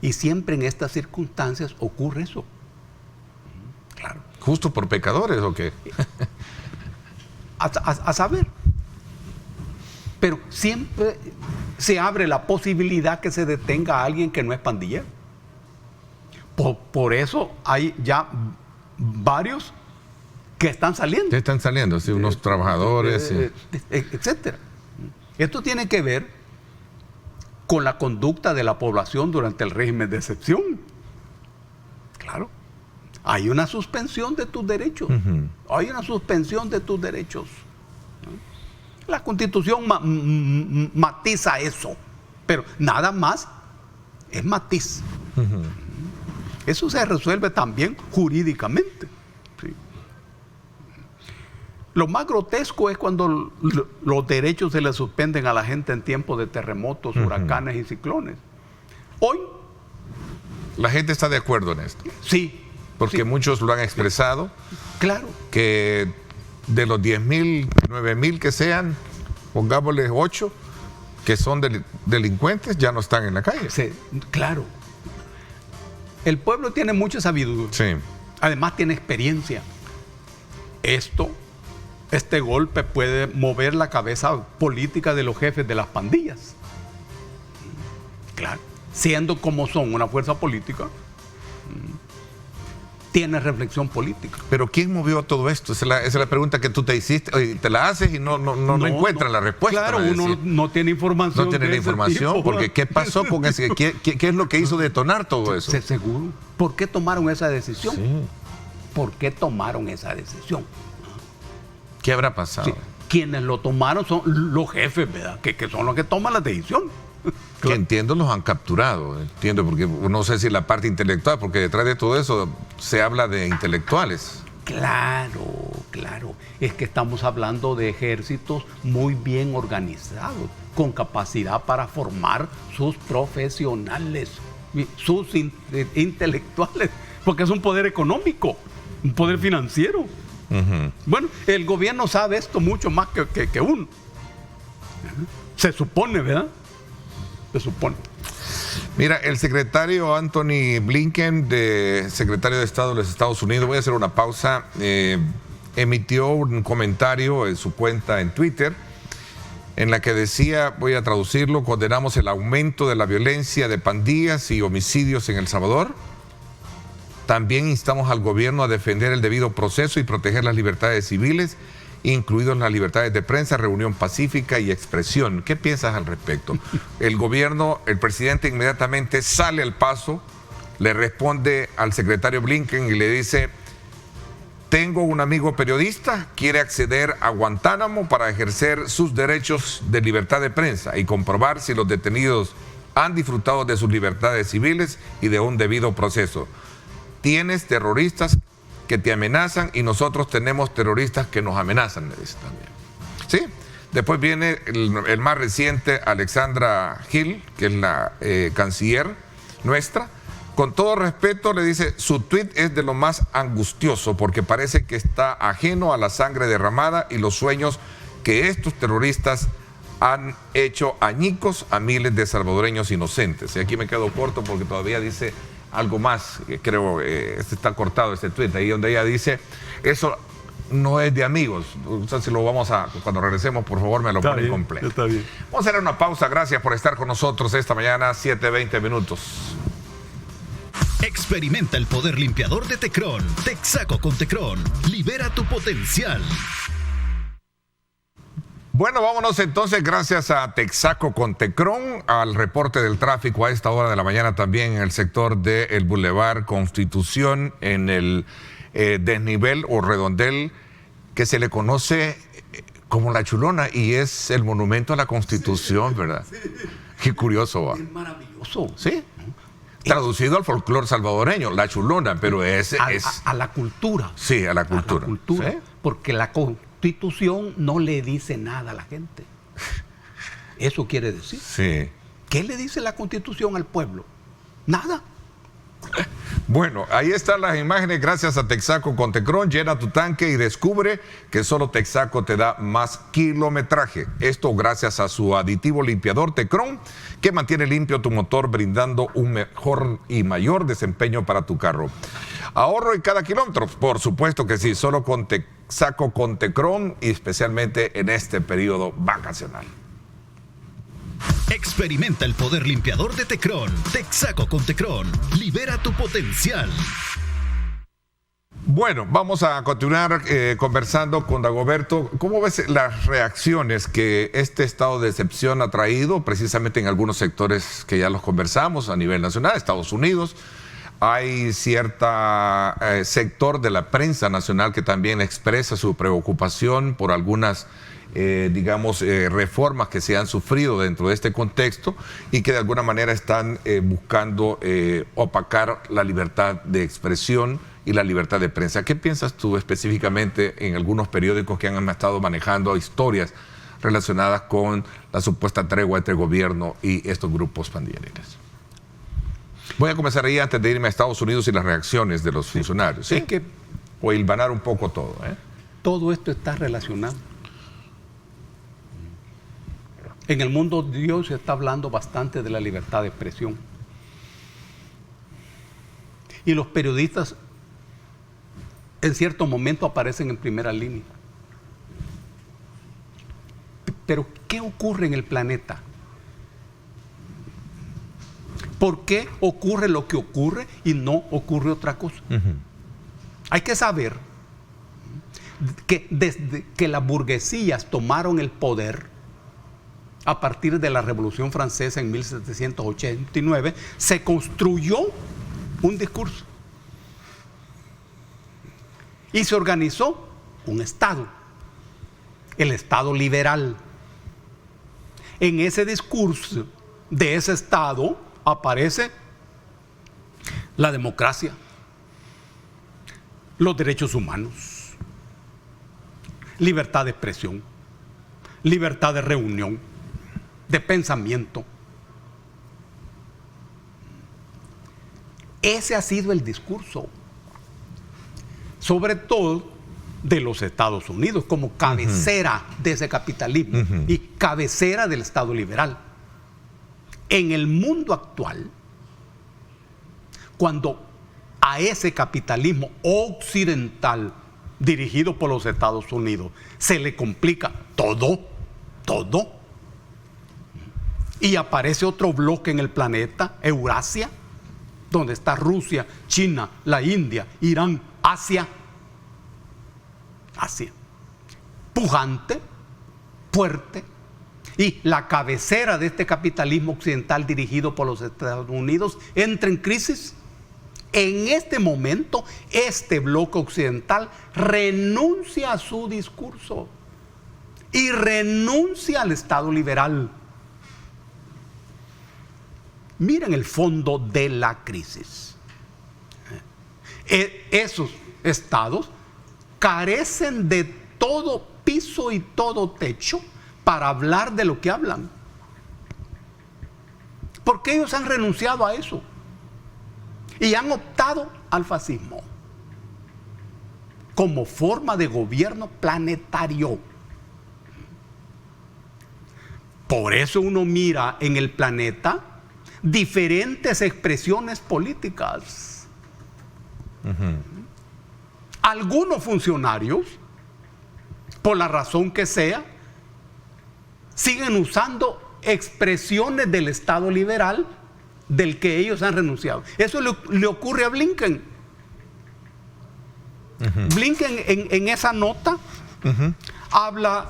Y siempre en estas circunstancias ocurre eso. Claro. ¿Justo por pecadores o qué? A saber. Pero siempre se abre la posibilidad que se detenga a alguien que no es pandillero. Por eso hay ya varios que están saliendo. Que están saliendo, sí, unos trabajadores. Etcétera. Esto tiene que ver con la conducta de la población durante el régimen de excepción. Claro. Hay una suspensión de tus derechos. Uh-huh. Hay una suspensión de tus derechos. La Constitución matiza eso, pero nada más es matiz. Uh-huh. Eso se resuelve también jurídicamente. ¿Sí? Lo más grotesco es cuando los derechos se le suspenden a la gente en tiempos de terremotos, uh-huh, huracanes y ciclones. Hoy, la gente está de acuerdo en esto. sí. Porque sí, muchos lo han expresado. claro. Que de los 10,000, 9,000 que sean, pongámosle 8, que son delincuentes, ya no están en la calle. Claro. El pueblo tiene mucha sabiduría. Sí. Además tiene experiencia. Este golpe puede mover la cabeza política de los jefes de las pandillas. Claro. Siendo como son una fuerza política, tiene reflexión política. Pero ¿quién movió todo esto? Esa es la pregunta que tú te hiciste, y te la haces y no encuentras la respuesta. Claro, uno no tiene información. No tiene la información, porque ¿qué pasó con ese? ¿Qué es lo que hizo detonar todo eso? Seguro. ¿Por qué tomaron esa decisión? Sí. ¿Por qué tomaron esa decisión? ¿Qué habrá pasado? Sí. Quienes lo tomaron son los jefes, ¿verdad? Que son los que toman la decisión. Que entiendo los han capturado, entiendo, porque no sé si la parte intelectual, porque detrás de todo eso se habla de intelectuales. Claro. Es que estamos hablando de ejércitos muy bien organizados, con capacidad para formar sus profesionales, sus intelectuales, porque es un poder económico, un poder financiero. Uh-huh. Bueno, el gobierno sabe esto mucho más que uno. Se supone, ¿verdad? Se supone. Mira, el secretario Anthony Blinken, secretario de Estado de los Estados Unidos, voy a hacer una pausa, emitió un comentario en su cuenta en Twitter, en la que decía, voy a traducirlo: condenamos el aumento de la violencia de pandillas y homicidios en El Salvador. También instamos al gobierno a defender el debido proceso y proteger las libertades civiles, incluidos las libertades de prensa, reunión pacífica y expresión. ¿Qué piensas al respecto? El gobierno, el presidente inmediatamente sale al paso, le responde al secretario Blinken y le dice: tengo un amigo periodista, quiere acceder a Guantánamo para ejercer sus derechos de libertad de prensa y comprobar si los detenidos han disfrutado de sus libertades civiles y de un debido proceso. Tienes terroristas que te amenazan y nosotros tenemos terroristas que nos amenazan, le dice también. ¿Sí? Después viene el más reciente, Alexandra Hill, que es la canciller nuestra. Con todo respeto, le dice, su tuit es de lo más angustioso porque parece que está ajeno a la sangre derramada y los sueños que estos terroristas han hecho añicos a miles de salvadoreños inocentes. Y aquí me quedo corto porque todavía dice algo más, creo, está cortado este tuit, ahí donde ella dice, eso no es de amigos. O sea, si lo vamos a, cuando regresemos, por favor, me lo ponen completo. Está bien. Vamos a hacer una pausa, gracias por estar con nosotros esta mañana, 7:20 minutos. Experimenta el poder limpiador de Tecron. Texaco con Tecron. Libera tu potencial. Bueno, vámonos entonces, gracias a Texaco con Tecron, al reporte del tráfico a esta hora de la mañana también en el sector del Boulevard Constitución, en el desnivel o redondel que se le conoce como La Chulona y es el monumento a la Constitución, sí, ¿verdad? Sí. Qué curioso, ¿va? Es maravilloso. Sí. Traducido al folclore salvadoreño, La Chulona, pero a la cultura. Sí, a la cultura. A la cultura, ¿sí? Porque la Constitución no le dice nada a la gente. Eso quiere decir. Sí. ¿Qué le dice la Constitución al pueblo? Nada. Bueno, ahí están las imágenes gracias a Texaco con Tecron. Llena tu tanque y descubre que solo Texaco te da más kilometraje. Esto gracias a su aditivo limpiador Tecron, que mantiene limpio tu motor, brindando un mejor y mayor desempeño para tu carro. Ahorro en cada kilómetro, por supuesto que sí, solo con Texaco con Tecron y especialmente en este periodo vacacional. Experimenta el poder limpiador de Tecron. Texaco con Tecron. Libera tu potencial. Bueno, vamos a continuar conversando con Dagoberto. ¿Cómo ves las reacciones que este estado de excepción ha traído precisamente en algunos sectores que ya los conversamos a nivel nacional, Estados Unidos? Hay cierto sector de la prensa nacional que también expresa su preocupación por algunas reformas que se han sufrido dentro de este contexto y que de alguna manera están buscando opacar la libertad de expresión y la libertad de prensa. ¿Qué piensas tú específicamente en algunos periódicos que han estado manejando historias relacionadas con la supuesta tregua entre el gobierno y estos grupos pandilleros? Voy a comenzar ahí antes de irme a Estados Unidos y las reacciones de los funcionarios. ¿Sí? Es que o hilvanar un poco todo. todo esto está relacionado. En el mundo de Dios se está hablando bastante de la libertad de expresión. Y los periodistas en cierto momento aparecen en primera línea. Pero ¿qué ocurre en el planeta? ¿Por qué ocurre lo que ocurre y no ocurre otra cosa? Hay que saber que desde que las burguesías tomaron el poder, a partir de la Revolución Francesa en 1789, se construyó un discurso y se organizó un Estado, el Estado liberal. En ese discurso de ese Estado aparece la democracia, los derechos humanos, libertad de expresión, libertad de reunión, de pensamiento. Ese ha sido el discurso, sobre todo de los Estados Unidos, como cabecera de ese capitalismo y cabecera del Estado liberal. En el mundo actual, cuando a ese capitalismo occidental dirigido por los Estados Unidos se le complica todo, y aparece otro bloque en el planeta, Eurasia, donde está Rusia, China, la India, Irán, Asia, pujante, fuerte, y la cabecera de este capitalismo occidental dirigido por los Estados Unidos entra en crisis. En este momento, este bloque occidental renuncia a su discurso y renuncia al Estado liberal. Miren el fondo de la crisis. Esos estados carecen de todo piso y todo techo para hablar de lo que hablan. Porque ellos han renunciado a eso y han optado al fascismo como forma de gobierno planetario. Por eso uno mira en el planeta diferentes expresiones políticas. Algunos funcionarios, por la razón que sea, siguen usando expresiones del Estado liberal del que ellos han renunciado. Eso le ocurre a Blinken. Blinken en esa nota habla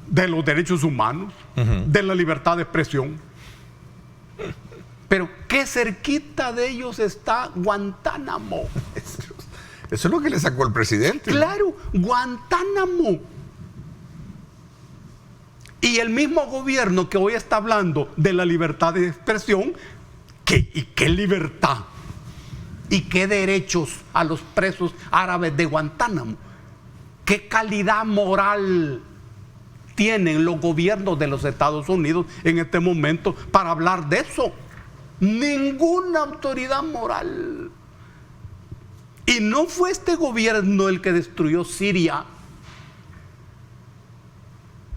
de los derechos humanos, de la libertad de expresión. Pero qué cerquita de ellos está Guantánamo. Eso es lo que le sacó el presidente. Claro, Guantánamo. Y el mismo gobierno que hoy está hablando de la libertad de expresión, ¿y qué libertad? ¿Y qué derechos a los presos árabes de Guantánamo? ¿Qué calidad moral tienen los gobiernos de los Estados Unidos en este momento para hablar de eso? Ninguna autoridad moral. Y no fue este gobierno el que destruyó Siria,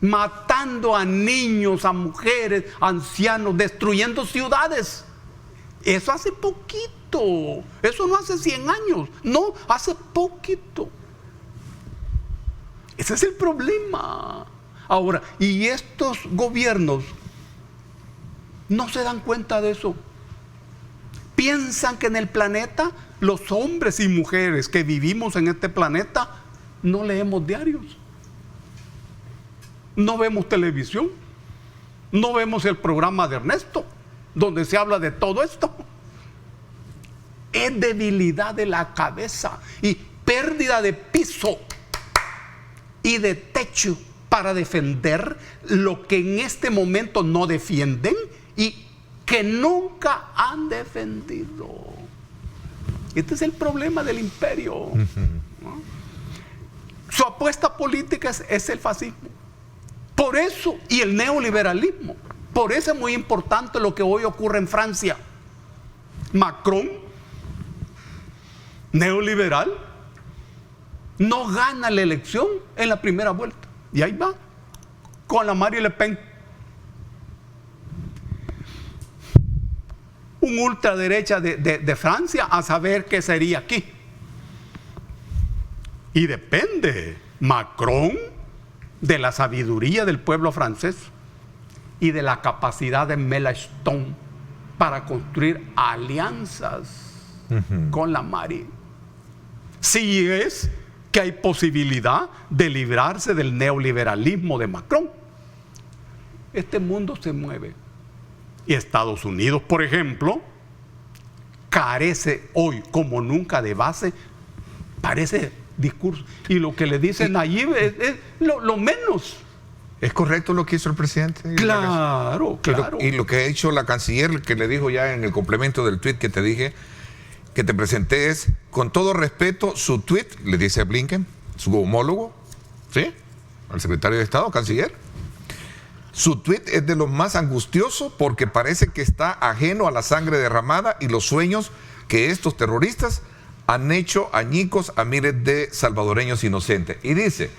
matando a niños, a mujeres, a ancianos, destruyendo ciudades. Eso hace poquito. Eso no hace 100 años. No, hace poquito. Ese es el problema. Ahora, y estos gobiernos no se dan cuenta de eso. Piensan que en el planeta, los hombres y mujeres que vivimos en este planeta, no leemos diarios. No vemos televisión. No vemos el programa de Ernesto, donde se habla de todo esto. Es debilidad de la cabeza y pérdida de piso y de techo para defender lo que en este momento no defienden y que nunca han defendido. Este es el problema del imperio. ¿No? Su apuesta política es el fascismo. Por eso, y el neoliberalismo. Por eso es muy importante lo que hoy ocurre en Francia. Macron, neoliberal, no gana la elección en la primera vuelta. Y ahí va, con la Marine Le Pen. Un ultraderecha de Francia, a saber qué sería aquí. Y depende, Macron, de la sabiduría del pueblo francés y de la capacidad de Mélenchon para construir alianzas con la Marine. Si es que hay posibilidad de librarse del neoliberalismo de Macron. Este mundo se mueve. Y Estados Unidos, por ejemplo, carece hoy como nunca de base, parece discurso. Y lo que le dice Nayib es lo menos. ¿Es correcto lo que hizo el presidente? Claro, claro. Y lo que ha hecho la canciller, que le dijo ya en el complemento del tuit que te dije, que te presenté, es, con todo respeto, su tuit, le dice a Blinken, su homólogo, ¿sí? Al secretario de Estado, canciller. Su tuit es de lo más angustioso porque parece que está ajeno a la sangre derramada y los sueños que estos terroristas han hecho añicos a miles de salvadoreños inocentes. Y dice,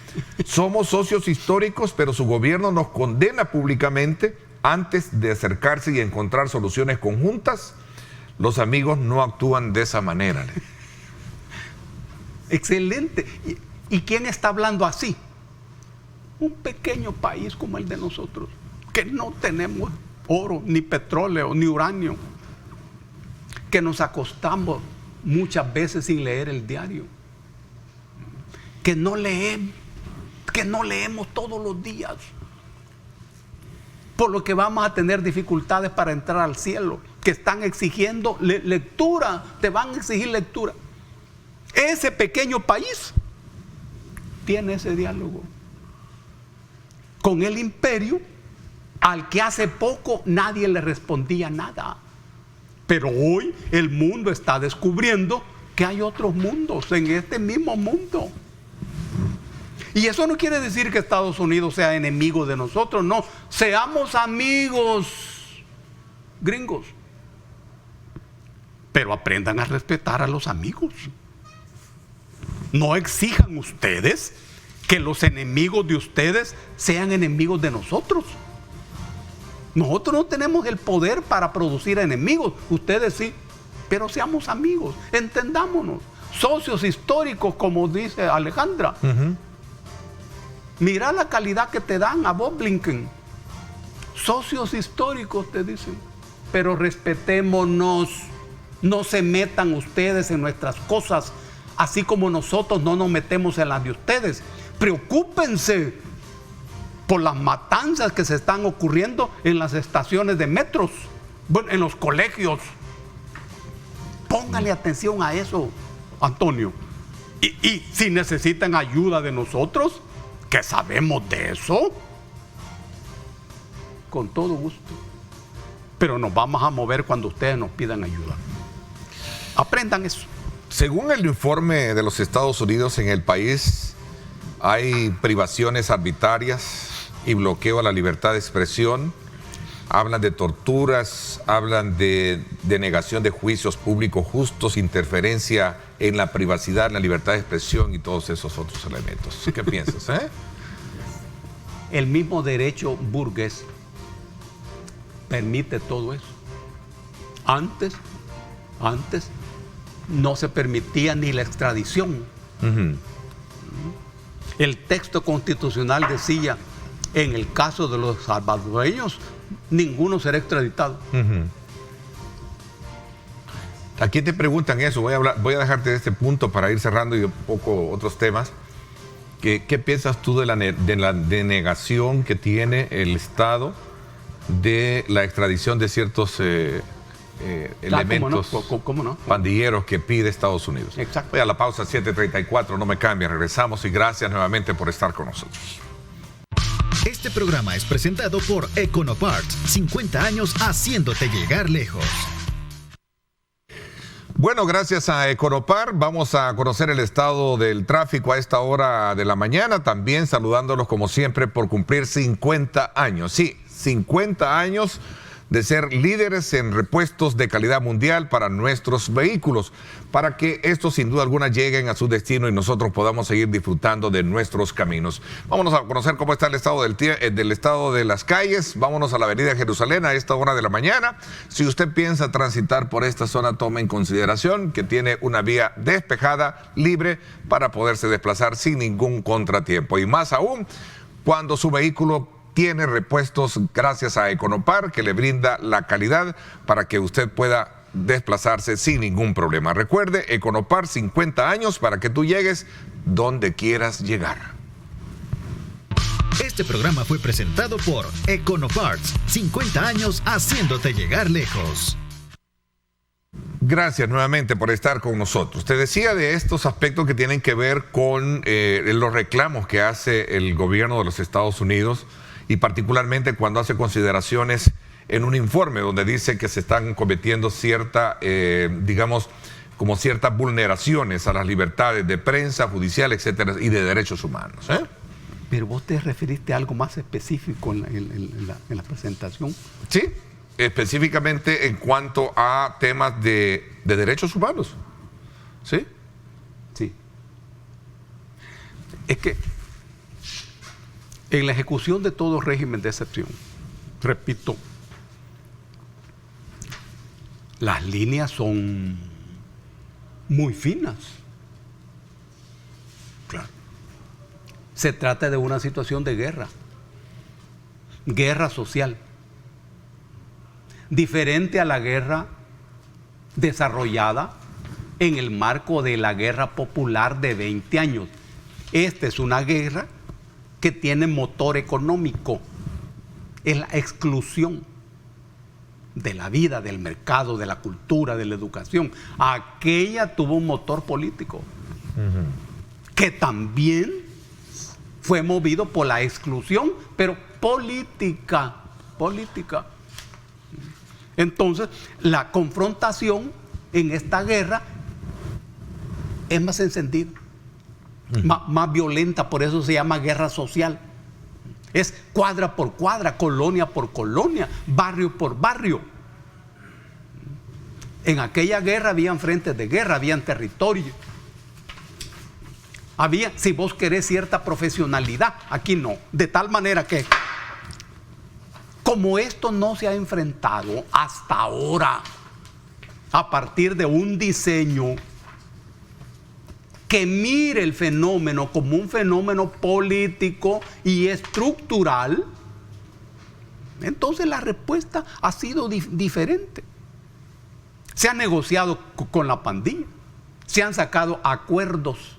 somos socios históricos, pero su gobierno nos condena públicamente. Antes de acercarse y encontrar soluciones conjuntas, los amigos no actúan de esa manera. Excelente. ¿Y quién está hablando así? Un pequeño país como el de nosotros, que no tenemos oro, ni petróleo, ni uranio, que nos acostamos muchas veces sin leer el diario, que no leemos todos los días, por lo que vamos a tener dificultades para entrar al cielo, que están exigiendo lectura, te van a exigir lectura. Ese pequeño país tiene ese diálogo con el imperio, al que hace poco nadie le respondía nada. Pero hoy el mundo está descubriendo que hay otros mundos en este mismo mundo. Y eso no quiere decir que Estados Unidos sea enemigo de nosotros, no. Seamos amigos, gringos. Pero aprendan a respetar a los amigos. No exijan ustedes que los enemigos de ustedes sean enemigos de nosotros. Nosotros no tenemos el poder para producir enemigos, ustedes sí, pero seamos amigos, entendámonos, socios históricos, como dice Alejandra. Mira la calidad que te dan a vos, Blinken. Socios históricos te dicen, pero respetémonos, no se metan ustedes en nuestras cosas, así como nosotros no nos metemos en las de ustedes. Preocúpense por las matanzas que se están ocurriendo en las estaciones de metros, bueno, en los colegios. Póngale atención a eso, Antonio. Y si necesitan ayuda de nosotros, que sabemos de eso, con todo gusto. Pero nos vamos a mover cuando ustedes nos pidan ayuda. Aprendan eso. Según el informe de los Estados Unidos, en el país hay privaciones arbitrarias y bloqueo a la libertad de expresión, hablan de torturas, hablan de denegación de juicios públicos justos, interferencia en la privacidad, en la libertad de expresión y todos esos otros elementos. ¿Qué piensas? El mismo derecho burgués permite todo eso. Antes no se permitía ni la extradición. El texto constitucional decía, en el caso de los salvadoreños, ninguno será extraditado. Aquí te preguntan eso, voy a dejarte de este punto para ir cerrando y un poco otros temas. ¿Qué piensas tú de la denegación que tiene el Estado de la extradición de ciertos elementos ¿Cómo no? pandilleros que pide Estados Unidos? Exacto. Voy a la pausa 7:34, no me cambien, regresamos y gracias nuevamente por estar con nosotros. Este programa es presentado por Econoparts, 50 años haciéndote llegar lejos. Bueno, gracias a Econopar vamos a conocer el estado del tráfico a esta hora de la mañana, también saludándolos como siempre por cumplir 50 años. Sí, 50 años de ser líderes en repuestos de calidad mundial para nuestros vehículos, para que estos sin duda alguna lleguen a su destino y nosotros podamos seguir disfrutando de nuestros caminos. Vámonos a conocer cómo está el estado del estado de las calles. Vámonos a la avenida Jerusalén a esta hora de la mañana. Si usted piensa transitar por esta zona, tome en consideración que tiene una vía despejada, libre, para poderse desplazar sin ningún contratiempo. Y más aún, cuando su vehículo tiene repuestos gracias a Econopar, que le brinda la calidad para que usted pueda desplazarse sin ningún problema. Recuerde, Econopar, 50 años para que tú llegues donde quieras llegar. Este programa fue presentado por Econoparts, 50 años haciéndote llegar lejos. Gracias nuevamente por estar con nosotros. Te decía de estos aspectos que tienen que ver con los reclamos que hace el gobierno de los Estados Unidos, y particularmente cuando hace consideraciones en un informe donde dice que se están cometiendo ciertas vulneraciones a las libertades de prensa, judicial, etcétera, y de derechos humanos. Pero vos te referiste a algo más específico en la presentación. Sí, específicamente en cuanto a temas de derechos humanos. ¿Sí? Sí. Es que en la ejecución de todo régimen de excepción, repito, las líneas son muy finas. Claro. Se trata de una situación de guerra social, diferente a la guerra desarrollada en el marco de la guerra popular de 20 años. Esta es una guerra que tiene motor económico, es la exclusión de la vida, del mercado, de la cultura, de la educación. Aquella tuvo un motor político, que también fue movido por la exclusión, pero política. Entonces, la confrontación en esta guerra es más encendida. Más violenta, por eso se llama guerra social. Es cuadra por cuadra, colonia por colonia, barrio por barrio. En aquella guerra habían frentes de guerra, habían territorios. Había, si vos querés, cierta profesionalidad. Aquí no. De tal manera que, como esto no se ha enfrentado hasta ahora, a partir de un diseño que mire el fenómeno como un fenómeno político y estructural, entonces la respuesta ha sido diferente. Se ha negociado con la pandilla, se han sacado acuerdos,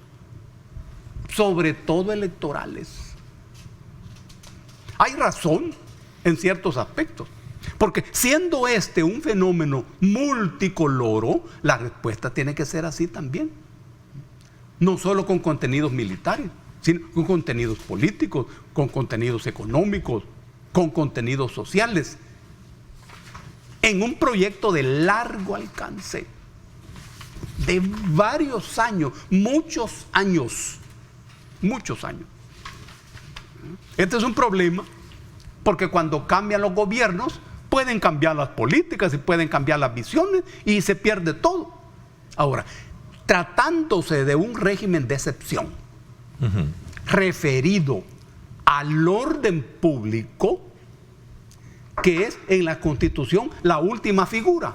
sobre todo electorales. Hay razón en ciertos aspectos, porque siendo este un fenómeno multicoloro, la respuesta tiene que ser así también. No solo con contenidos militares, sino con contenidos políticos, con contenidos económicos, con contenidos sociales, en un proyecto de largo alcance, de varios años, muchos años. Este es un problema Porque cuando cambian los gobiernos, pueden cambiar las políticas y pueden cambiar las visiones y se pierde todo. Ahora, tratándose de un régimen de excepción, referido al orden público, que es en la Constitución la última figura.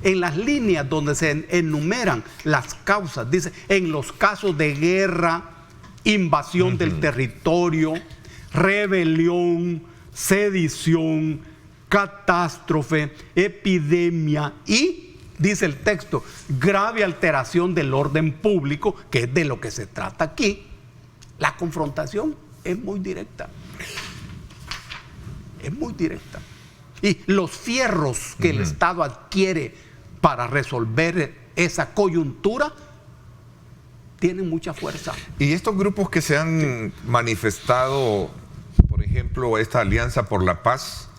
En las líneas donde se enumeran las causas, dice, en los casos de guerra, invasión del territorio, rebelión, sedición, catástrofe, epidemia y, dice el texto, grave alteración del orden público, que es de lo que se trata aquí, la confrontación es muy directa. Es muy directa. Y los fierros que el Estado adquiere para resolver esa coyuntura tienen mucha fuerza. Y estos grupos que se han manifestado, por ejemplo, esta Alianza por la Paz,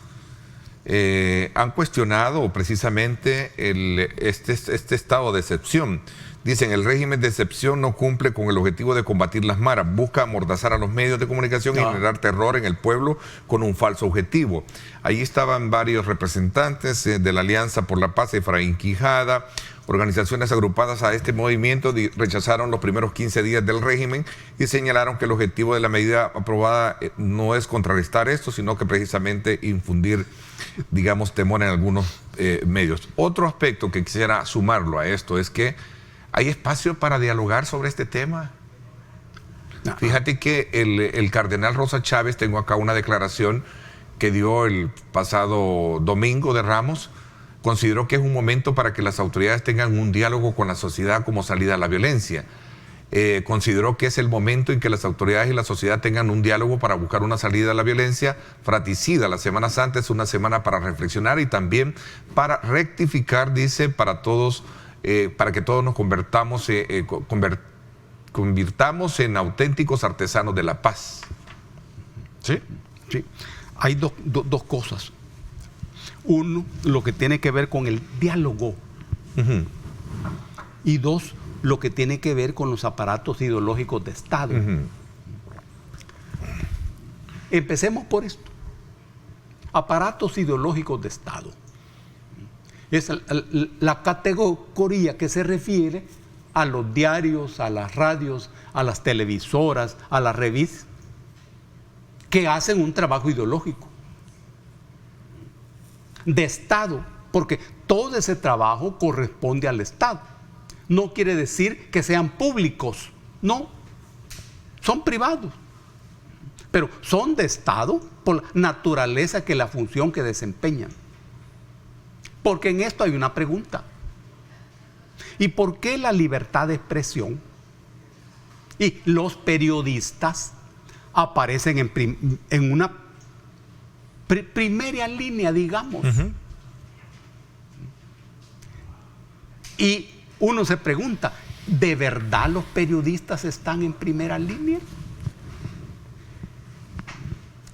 han cuestionado precisamente este estado de excepción. Dicen, el régimen de excepción no cumple con el objetivo de combatir las maras, busca amordazar a los medios de comunicación y generar terror en el pueblo con un falso objetivo. Ahí estaban varios representantes de la Alianza por la Paz, Efraín Quijada. Organizaciones agrupadas a este movimiento rechazaron los primeros 15 días del régimen y señalaron que el objetivo de la medida aprobada no es contrarrestar esto, sino que precisamente infundir, digamos, temor en algunos medios. Otro aspecto que quisiera sumarlo a esto es que ¿hay espacio para dialogar sobre este tema? No. Fíjate que el cardenal Rosa Chávez, tengo acá una declaración que dio el pasado domingo de Ramos, consideró que es un momento para que las autoridades tengan un diálogo con la sociedad como salida a la violencia. Consideró que es el momento en que las autoridades y la sociedad tengan un diálogo para buscar una salida a la violencia fratricida. La Semana Santa es una semana para reflexionar y también para rectificar, dice, para todos, para que todos nos convirtamos en auténticos artesanos de la paz. ¿Sí? Sí. Hay dos cosas. Uno, lo que tiene que ver con el diálogo. Y dos, lo que tiene que ver con los aparatos ideológicos de Estado. Empecemos por esto. Aparatos ideológicos de Estado. Es la categoría que se refiere a los diarios, a las radios, a las televisoras, a las revistas, que hacen un trabajo ideológico de Estado, porque todo ese trabajo corresponde al Estado. No quiere decir que sean públicos, no, son privados, pero son de Estado por la naturaleza que la función que desempeñan. Porque en esto hay una pregunta: ¿y por qué la libertad de expresión y los periodistas aparecen en una primera línea, digamos? Y uno se pregunta, ¿de verdad los periodistas están en primera línea?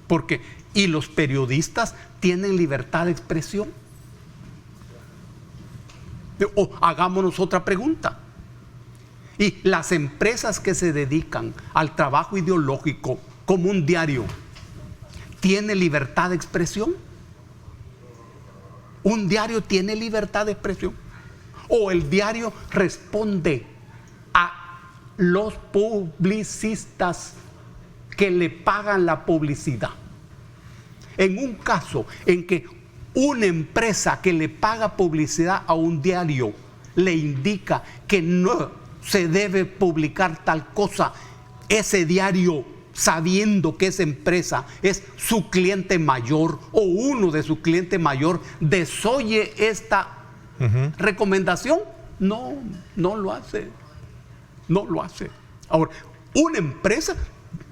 Porque, ¿y los periodistas tienen libertad de expresión? O hagámonos otra pregunta. ¿Y las empresas que se dedican al trabajo ideológico como un diario tiene libertad de expresión? ¿Un diario tiene libertad de expresión? ¿O el diario responde a los publicistas que le pagan la publicidad? En un caso en que una empresa que le paga publicidad a un diario le indica que no se debe publicar tal cosa, ese diario, sabiendo que esa empresa es su cliente mayor o uno de sus clientes mayor, desoye esta recomendación. No lo hace. No lo hace. Ahora, una empresa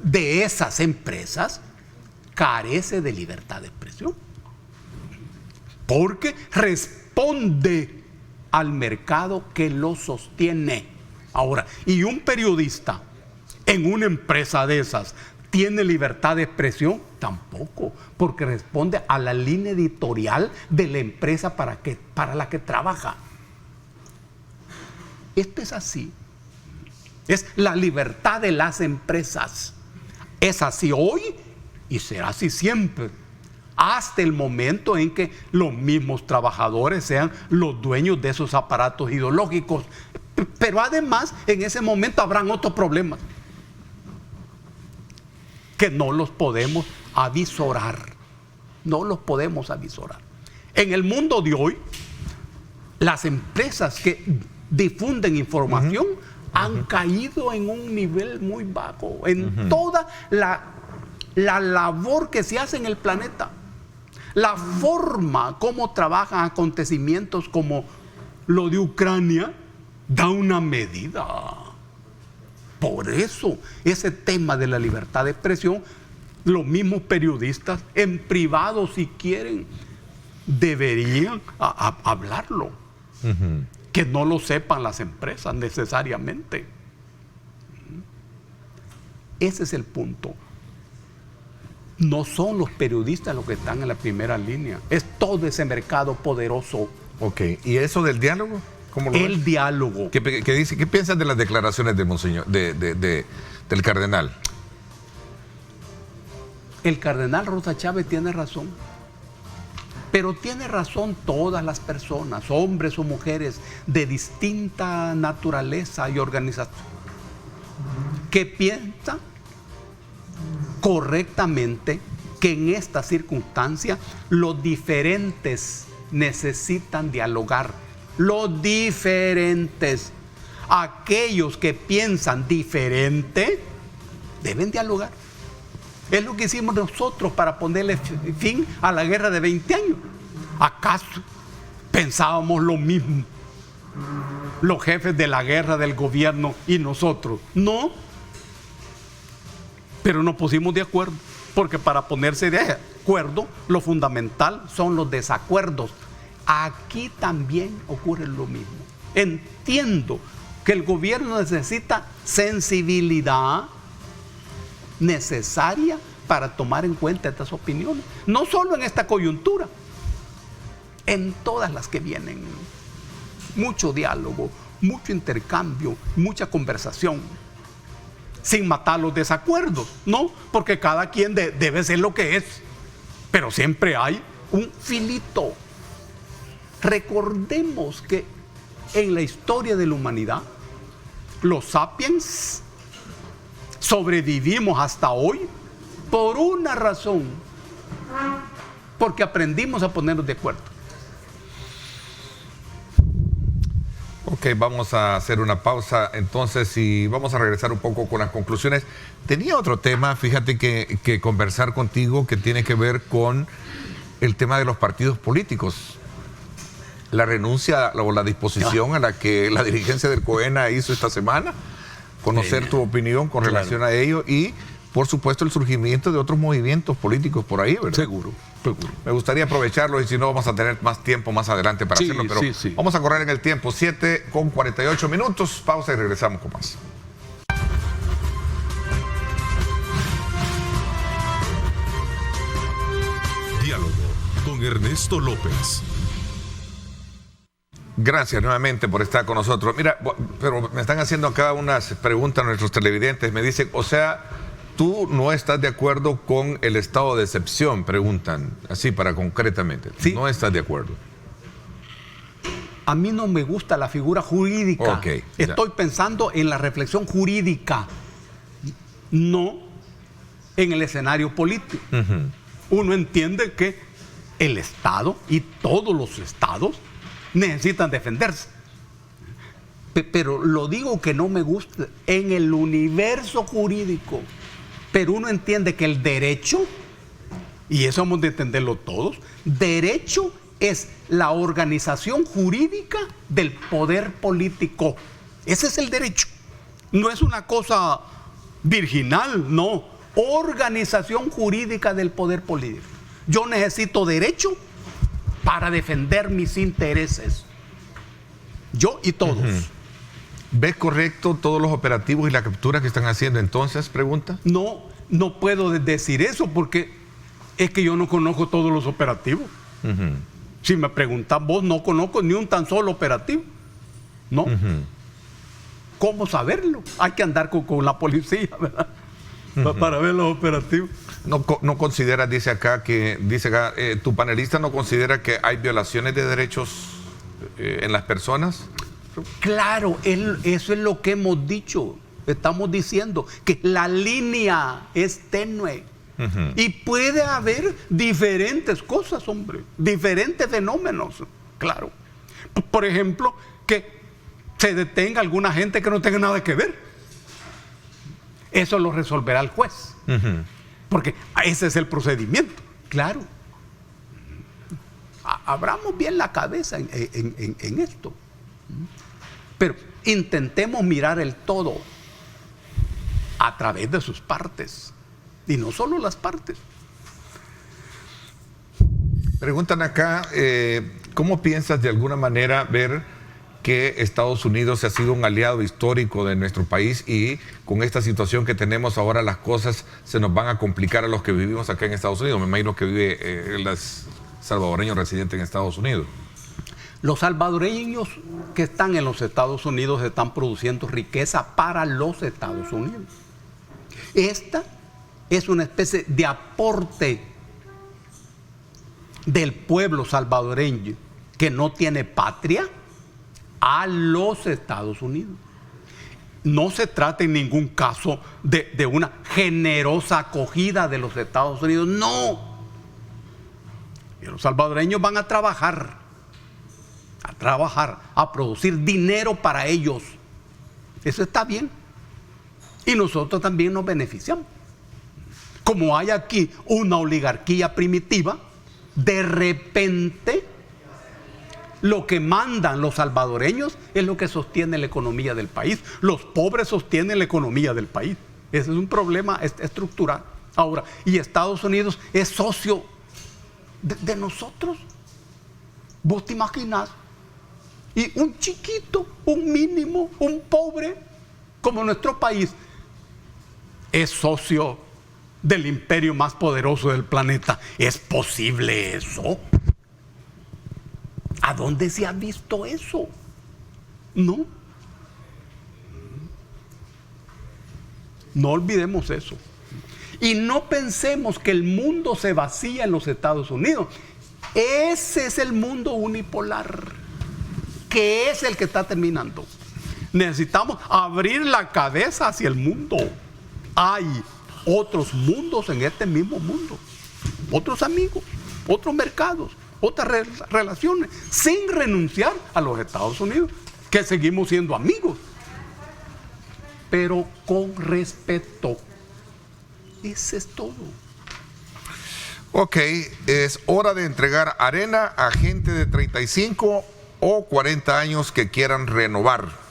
de esas empresas carece de libertad de expresión, porque responde al mercado que lo sostiene. Ahora, ¿y un periodista en una empresa de esas tiene libertad de expresión? Tampoco, porque responde a la línea editorial de la empresa para la que trabaja. Esto es así. Es la libertad de las empresas. Es así hoy Y será así siempre, hasta el momento en que los mismos trabajadores sean los dueños de esos aparatos ideológicos. Pero además, en ese momento habrán otros problemas que no los podemos avisorar. No los podemos avisorar. En el mundo de hoy, las empresas que difunden información han caído en un nivel muy bajo en toda la labor que se hace en el planeta. La forma como trabajan acontecimientos como lo de Ucrania da una medida. Por eso, ese tema de la libertad de expresión, los mismos periodistas, en privado si quieren, deberían hablarlo. Que no lo sepan las empresas necesariamente. Ese es el punto. No son los periodistas los que están en la primera línea, es todo ese mercado poderoso. Ok, ¿y eso del diálogo? ¿Cómo lo ves? Diálogo. ¿Qué dice? ¿Qué piensas de las declaraciones de Monseñor, del cardenal? El cardenal Rosa Chávez tiene razón. Pero tiene razón todas las personas, hombres o mujeres de distinta naturaleza y organización, que piensan correctamente que en esta circunstancia los diferentes necesitan dialogar. Los diferentes, aquellos que piensan diferente, deben dialogar. Es lo que hicimos nosotros para ponerle fin a la guerra de 20 años. ¿Acaso pensábamos lo mismo los jefes de la guerra del gobierno y nosotros? No. Pero nos pusimos de acuerdo, porque para ponerse de acuerdo, lo fundamental son los desacuerdos. Aquí también ocurre lo mismo. Entiendo que el gobierno necesita sensibilidad necesaria para tomar en cuenta estas opiniones, no solo en esta coyuntura, en todas las que vienen. Mucho diálogo, mucho intercambio, mucha conversación, sin matar los desacuerdos, ¿no? Porque cada quien debe ser lo que es, pero siempre hay un filito. Recordemos que en la historia de la humanidad, los sapiens sobrevivimos hasta hoy por una razón, porque aprendimos a ponernos de acuerdo. Ok, vamos a hacer una pausa entonces y vamos a regresar un poco con las conclusiones. Tenía otro tema, fíjate que conversar contigo, que tiene que ver con el tema de los partidos políticos. La renuncia o la disposición a la que la dirigencia del COENA hizo esta semana. Conocer tu opinión con relación a ello y, por supuesto, el surgimiento de otros movimientos políticos por ahí, ¿verdad? Seguro. Me gustaría aprovecharlo y si no vamos a tener más tiempo más adelante para hacerlo, pero vamos a correr en el tiempo, 7:48. Pausa y regresamos con más. Diálogo con Ernesto López. Gracias nuevamente por estar con nosotros. Mira, pero me están haciendo acá unas preguntas nuestros televidentes. Me dicen, o sea, tú no estás de acuerdo con el estado de excepción, preguntan, así para concretamente. Sí. No estás de acuerdo. A mí no me gusta la figura jurídica. Okay, estoy pensando en la reflexión jurídica, no en el escenario político. Uno entiende que el Estado y todos los estados necesitan defenderse. Pero lo digo que no me gusta en el universo jurídico. Pero uno entiende que el derecho, y eso hemos de entenderlo todos, derecho es la organización jurídica del poder político. Ese es el derecho. No es una cosa virginal, no. Organización jurídica del poder político. Yo necesito derecho para defender mis intereses. Yo y todos. ¿Ves correcto todos los operativos y la captura que están haciendo entonces? Pregunta. No puedo decir eso porque es que yo no conozco todos los operativos. Si me preguntas vos, no conozco ni un tan solo operativo. ¿No? ¿Cómo saberlo? Hay que andar con la policía, ¿verdad? para ver los operativos. No consideras, dice acá, tu panelista no considera que hay violaciones de derechos en las personas. Claro, eso es lo que hemos dicho. Estamos diciendo que la línea es tenue. Y puede haber diferentes cosas, hombre, diferentes fenómenos, claro. Por ejemplo, que se detenga alguna gente que no tenga nada que ver. Eso lo resolverá el juez. Porque ese es el procedimiento, claro. Abramos bien la cabeza en esto. Pero intentemos mirar el todo a través de sus partes. Y no solo las partes. Preguntan acá, ¿cómo piensas de alguna manera ver que Estados Unidos ha sido un aliado histórico de nuestro país y con esta situación que tenemos ahora las cosas se nos van a complicar a los que vivimos acá en Estados Unidos? Me imagino que vive el salvadoreño residente en Estados Unidos. Los salvadoreños que están en los Estados Unidos están produciendo riqueza para los Estados Unidos. Esta es una especie de aporte del pueblo salvadoreño que no tiene patria a los Estados Unidos. No se trata en ningún caso de una generosa acogida de los Estados Unidos, no. Y los salvadoreños van a trabajar, a producir dinero para ellos. Eso está bien. Y nosotros también nos beneficiamos. Como hay aquí una oligarquía primitiva, de repente lo que mandan los salvadoreños es lo que sostiene la economía del país. Los pobres sostienen la economía del país. Ese es un problema estructural. Ahora, y Estados Unidos es socio de nosotros. ¿Vos te imaginás? Y un chiquito, un mínimo, un pobre, como nuestro país, es socio del imperio más poderoso del planeta. ¿Es posible eso? ¿A dónde se ha visto eso? No. No olvidemos eso. Y no pensemos que el mundo se vacía en los Estados Unidos. Ese es el mundo unipolar, que es el que está terminando. Necesitamos abrir la cabeza hacia el mundo. Hay otros mundos en este mismo mundo, otros amigos, otros mercados, otras relaciones, sin renunciar a los Estados Unidos, que seguimos siendo amigos, pero con respeto. Ese es todo. Ok, es hora de entregar arena a gente de 35 o 40 años que quieran renovar.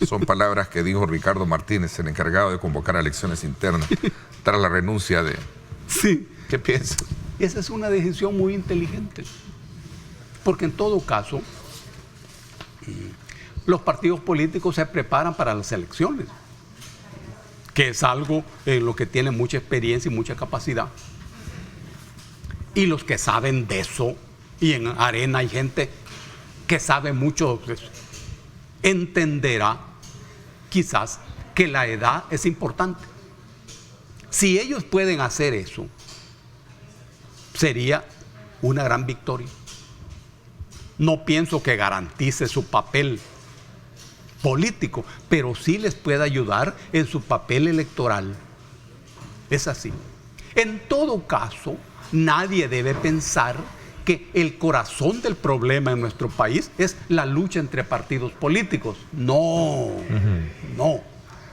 Son palabras que dijo Ricardo Martínez, el encargado de convocar a elecciones internas, tras la renuncia de... Sí. ¿Qué piensas? Esa es una decisión muy inteligente. Porque en todo caso, los partidos políticos se preparan para las elecciones, que es algo en lo que tienen mucha experiencia y mucha capacidad. Y los que saben de eso, y en Arena hay gente que sabe mucho de eso, entenderá quizás que la edad es importante. Si ellos pueden hacer eso, sería una gran victoria. No pienso que garantice su papel político, pero sí les puede ayudar en su papel electoral. Es así. En todo caso, nadie debe pensar que el corazón del problema en nuestro país es la lucha entre partidos políticos. No, no.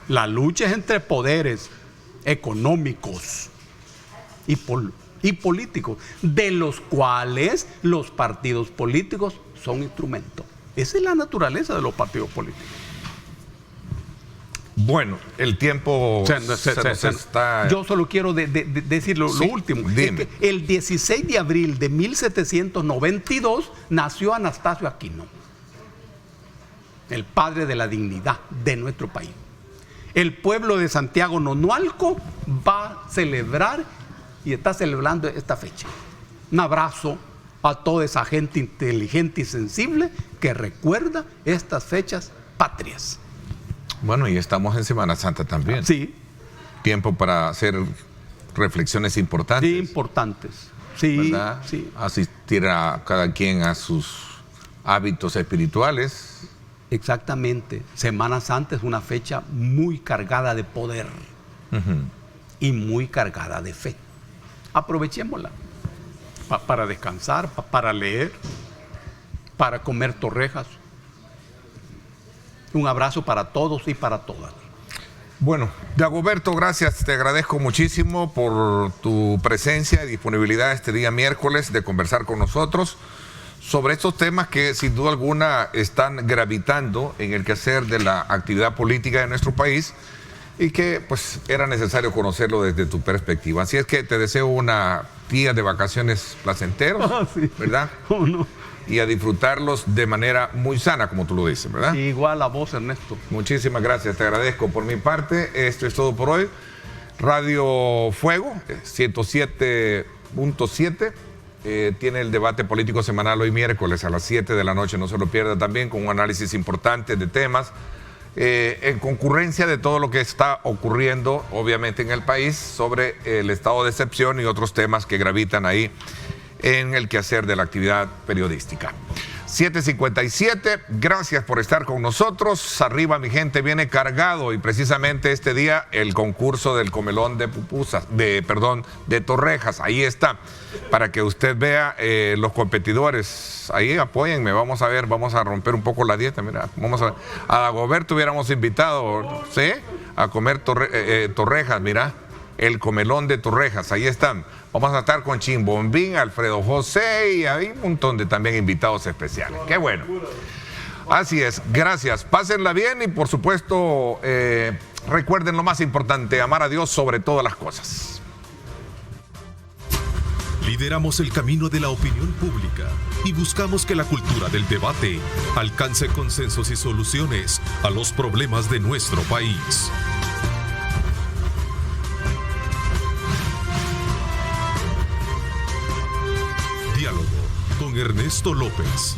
La lucha es entre poderes económicos y políticos, de los cuales los partidos políticos son instrumentos. Esa es la naturaleza de los partidos políticos. Bueno, el tiempo está... Yo solo quiero decir lo último. Es que el 16 de abril de 1792 nació Anastasio Aquino, el padre de la dignidad de nuestro país. El pueblo de Santiago Nonualco va a celebrar y está celebrando esta fecha. Un abrazo a toda esa gente inteligente y sensible que recuerda estas fechas patrias. Bueno, y estamos en Semana Santa también. Sí. tiempo para hacer reflexiones importantes. Sí, importantes. Sí, ¿verdad? sí. Asistir a cada quien a sus hábitos espirituales. Exactamente. Semana Santa es una fecha muy cargada de poder y muy cargada de fe. Aprovechémosla para descansar, para leer, para comer torrejas. Un abrazo para todos y para todas. Bueno, Dagoberto, gracias, te agradezco muchísimo por tu presencia y disponibilidad este día miércoles de conversar con nosotros sobre estos temas que sin duda alguna están gravitando en el quehacer de la actividad política de nuestro país y que pues era necesario conocerlo desde tu perspectiva. Así es que te deseo una día de vacaciones placenteros, Sí. ¿verdad? ¿Cómo no? Y a disfrutarlos de manera muy sana, como tú lo dices, ¿verdad? Igual a vos, Ernesto. Muchísimas gracias, te agradezco. Por mi parte, esto es todo por hoy. Radio Fuego, 107.7, tiene el debate político semanal hoy miércoles a las 7 de la noche. No se lo pierda también, con un análisis importante de temas, en concurrencia de todo lo que está ocurriendo, obviamente, en el país, sobre el estado de excepción y otros temas que gravitan ahí en el quehacer de la actividad periodística. 7:57, gracias por estar con nosotros. Arriba, mi gente, viene cargado y precisamente este día el concurso del comelón de pupusas, de torrejas, ahí está, para que usted vea los competidores. Ahí apóyenme, vamos a ver, vamos a romper un poco la dieta, mira, vamos a Dagoberto hubiéramos invitado, ¿sí? A comer torrejas, mira, el comelón de torrejas, ahí están. Vamos a estar con Chimbombín, Alfredo José y hay un montón de también invitados especiales. ¡Qué bueno! Así es, gracias. Pásenla bien y por supuesto recuerden lo más importante, amar a Dios sobre todas las cosas. Lideramos el camino de la opinión pública y buscamos que la cultura del debate alcance consensos y soluciones a los problemas de nuestro país. Diálogo con Ernesto López.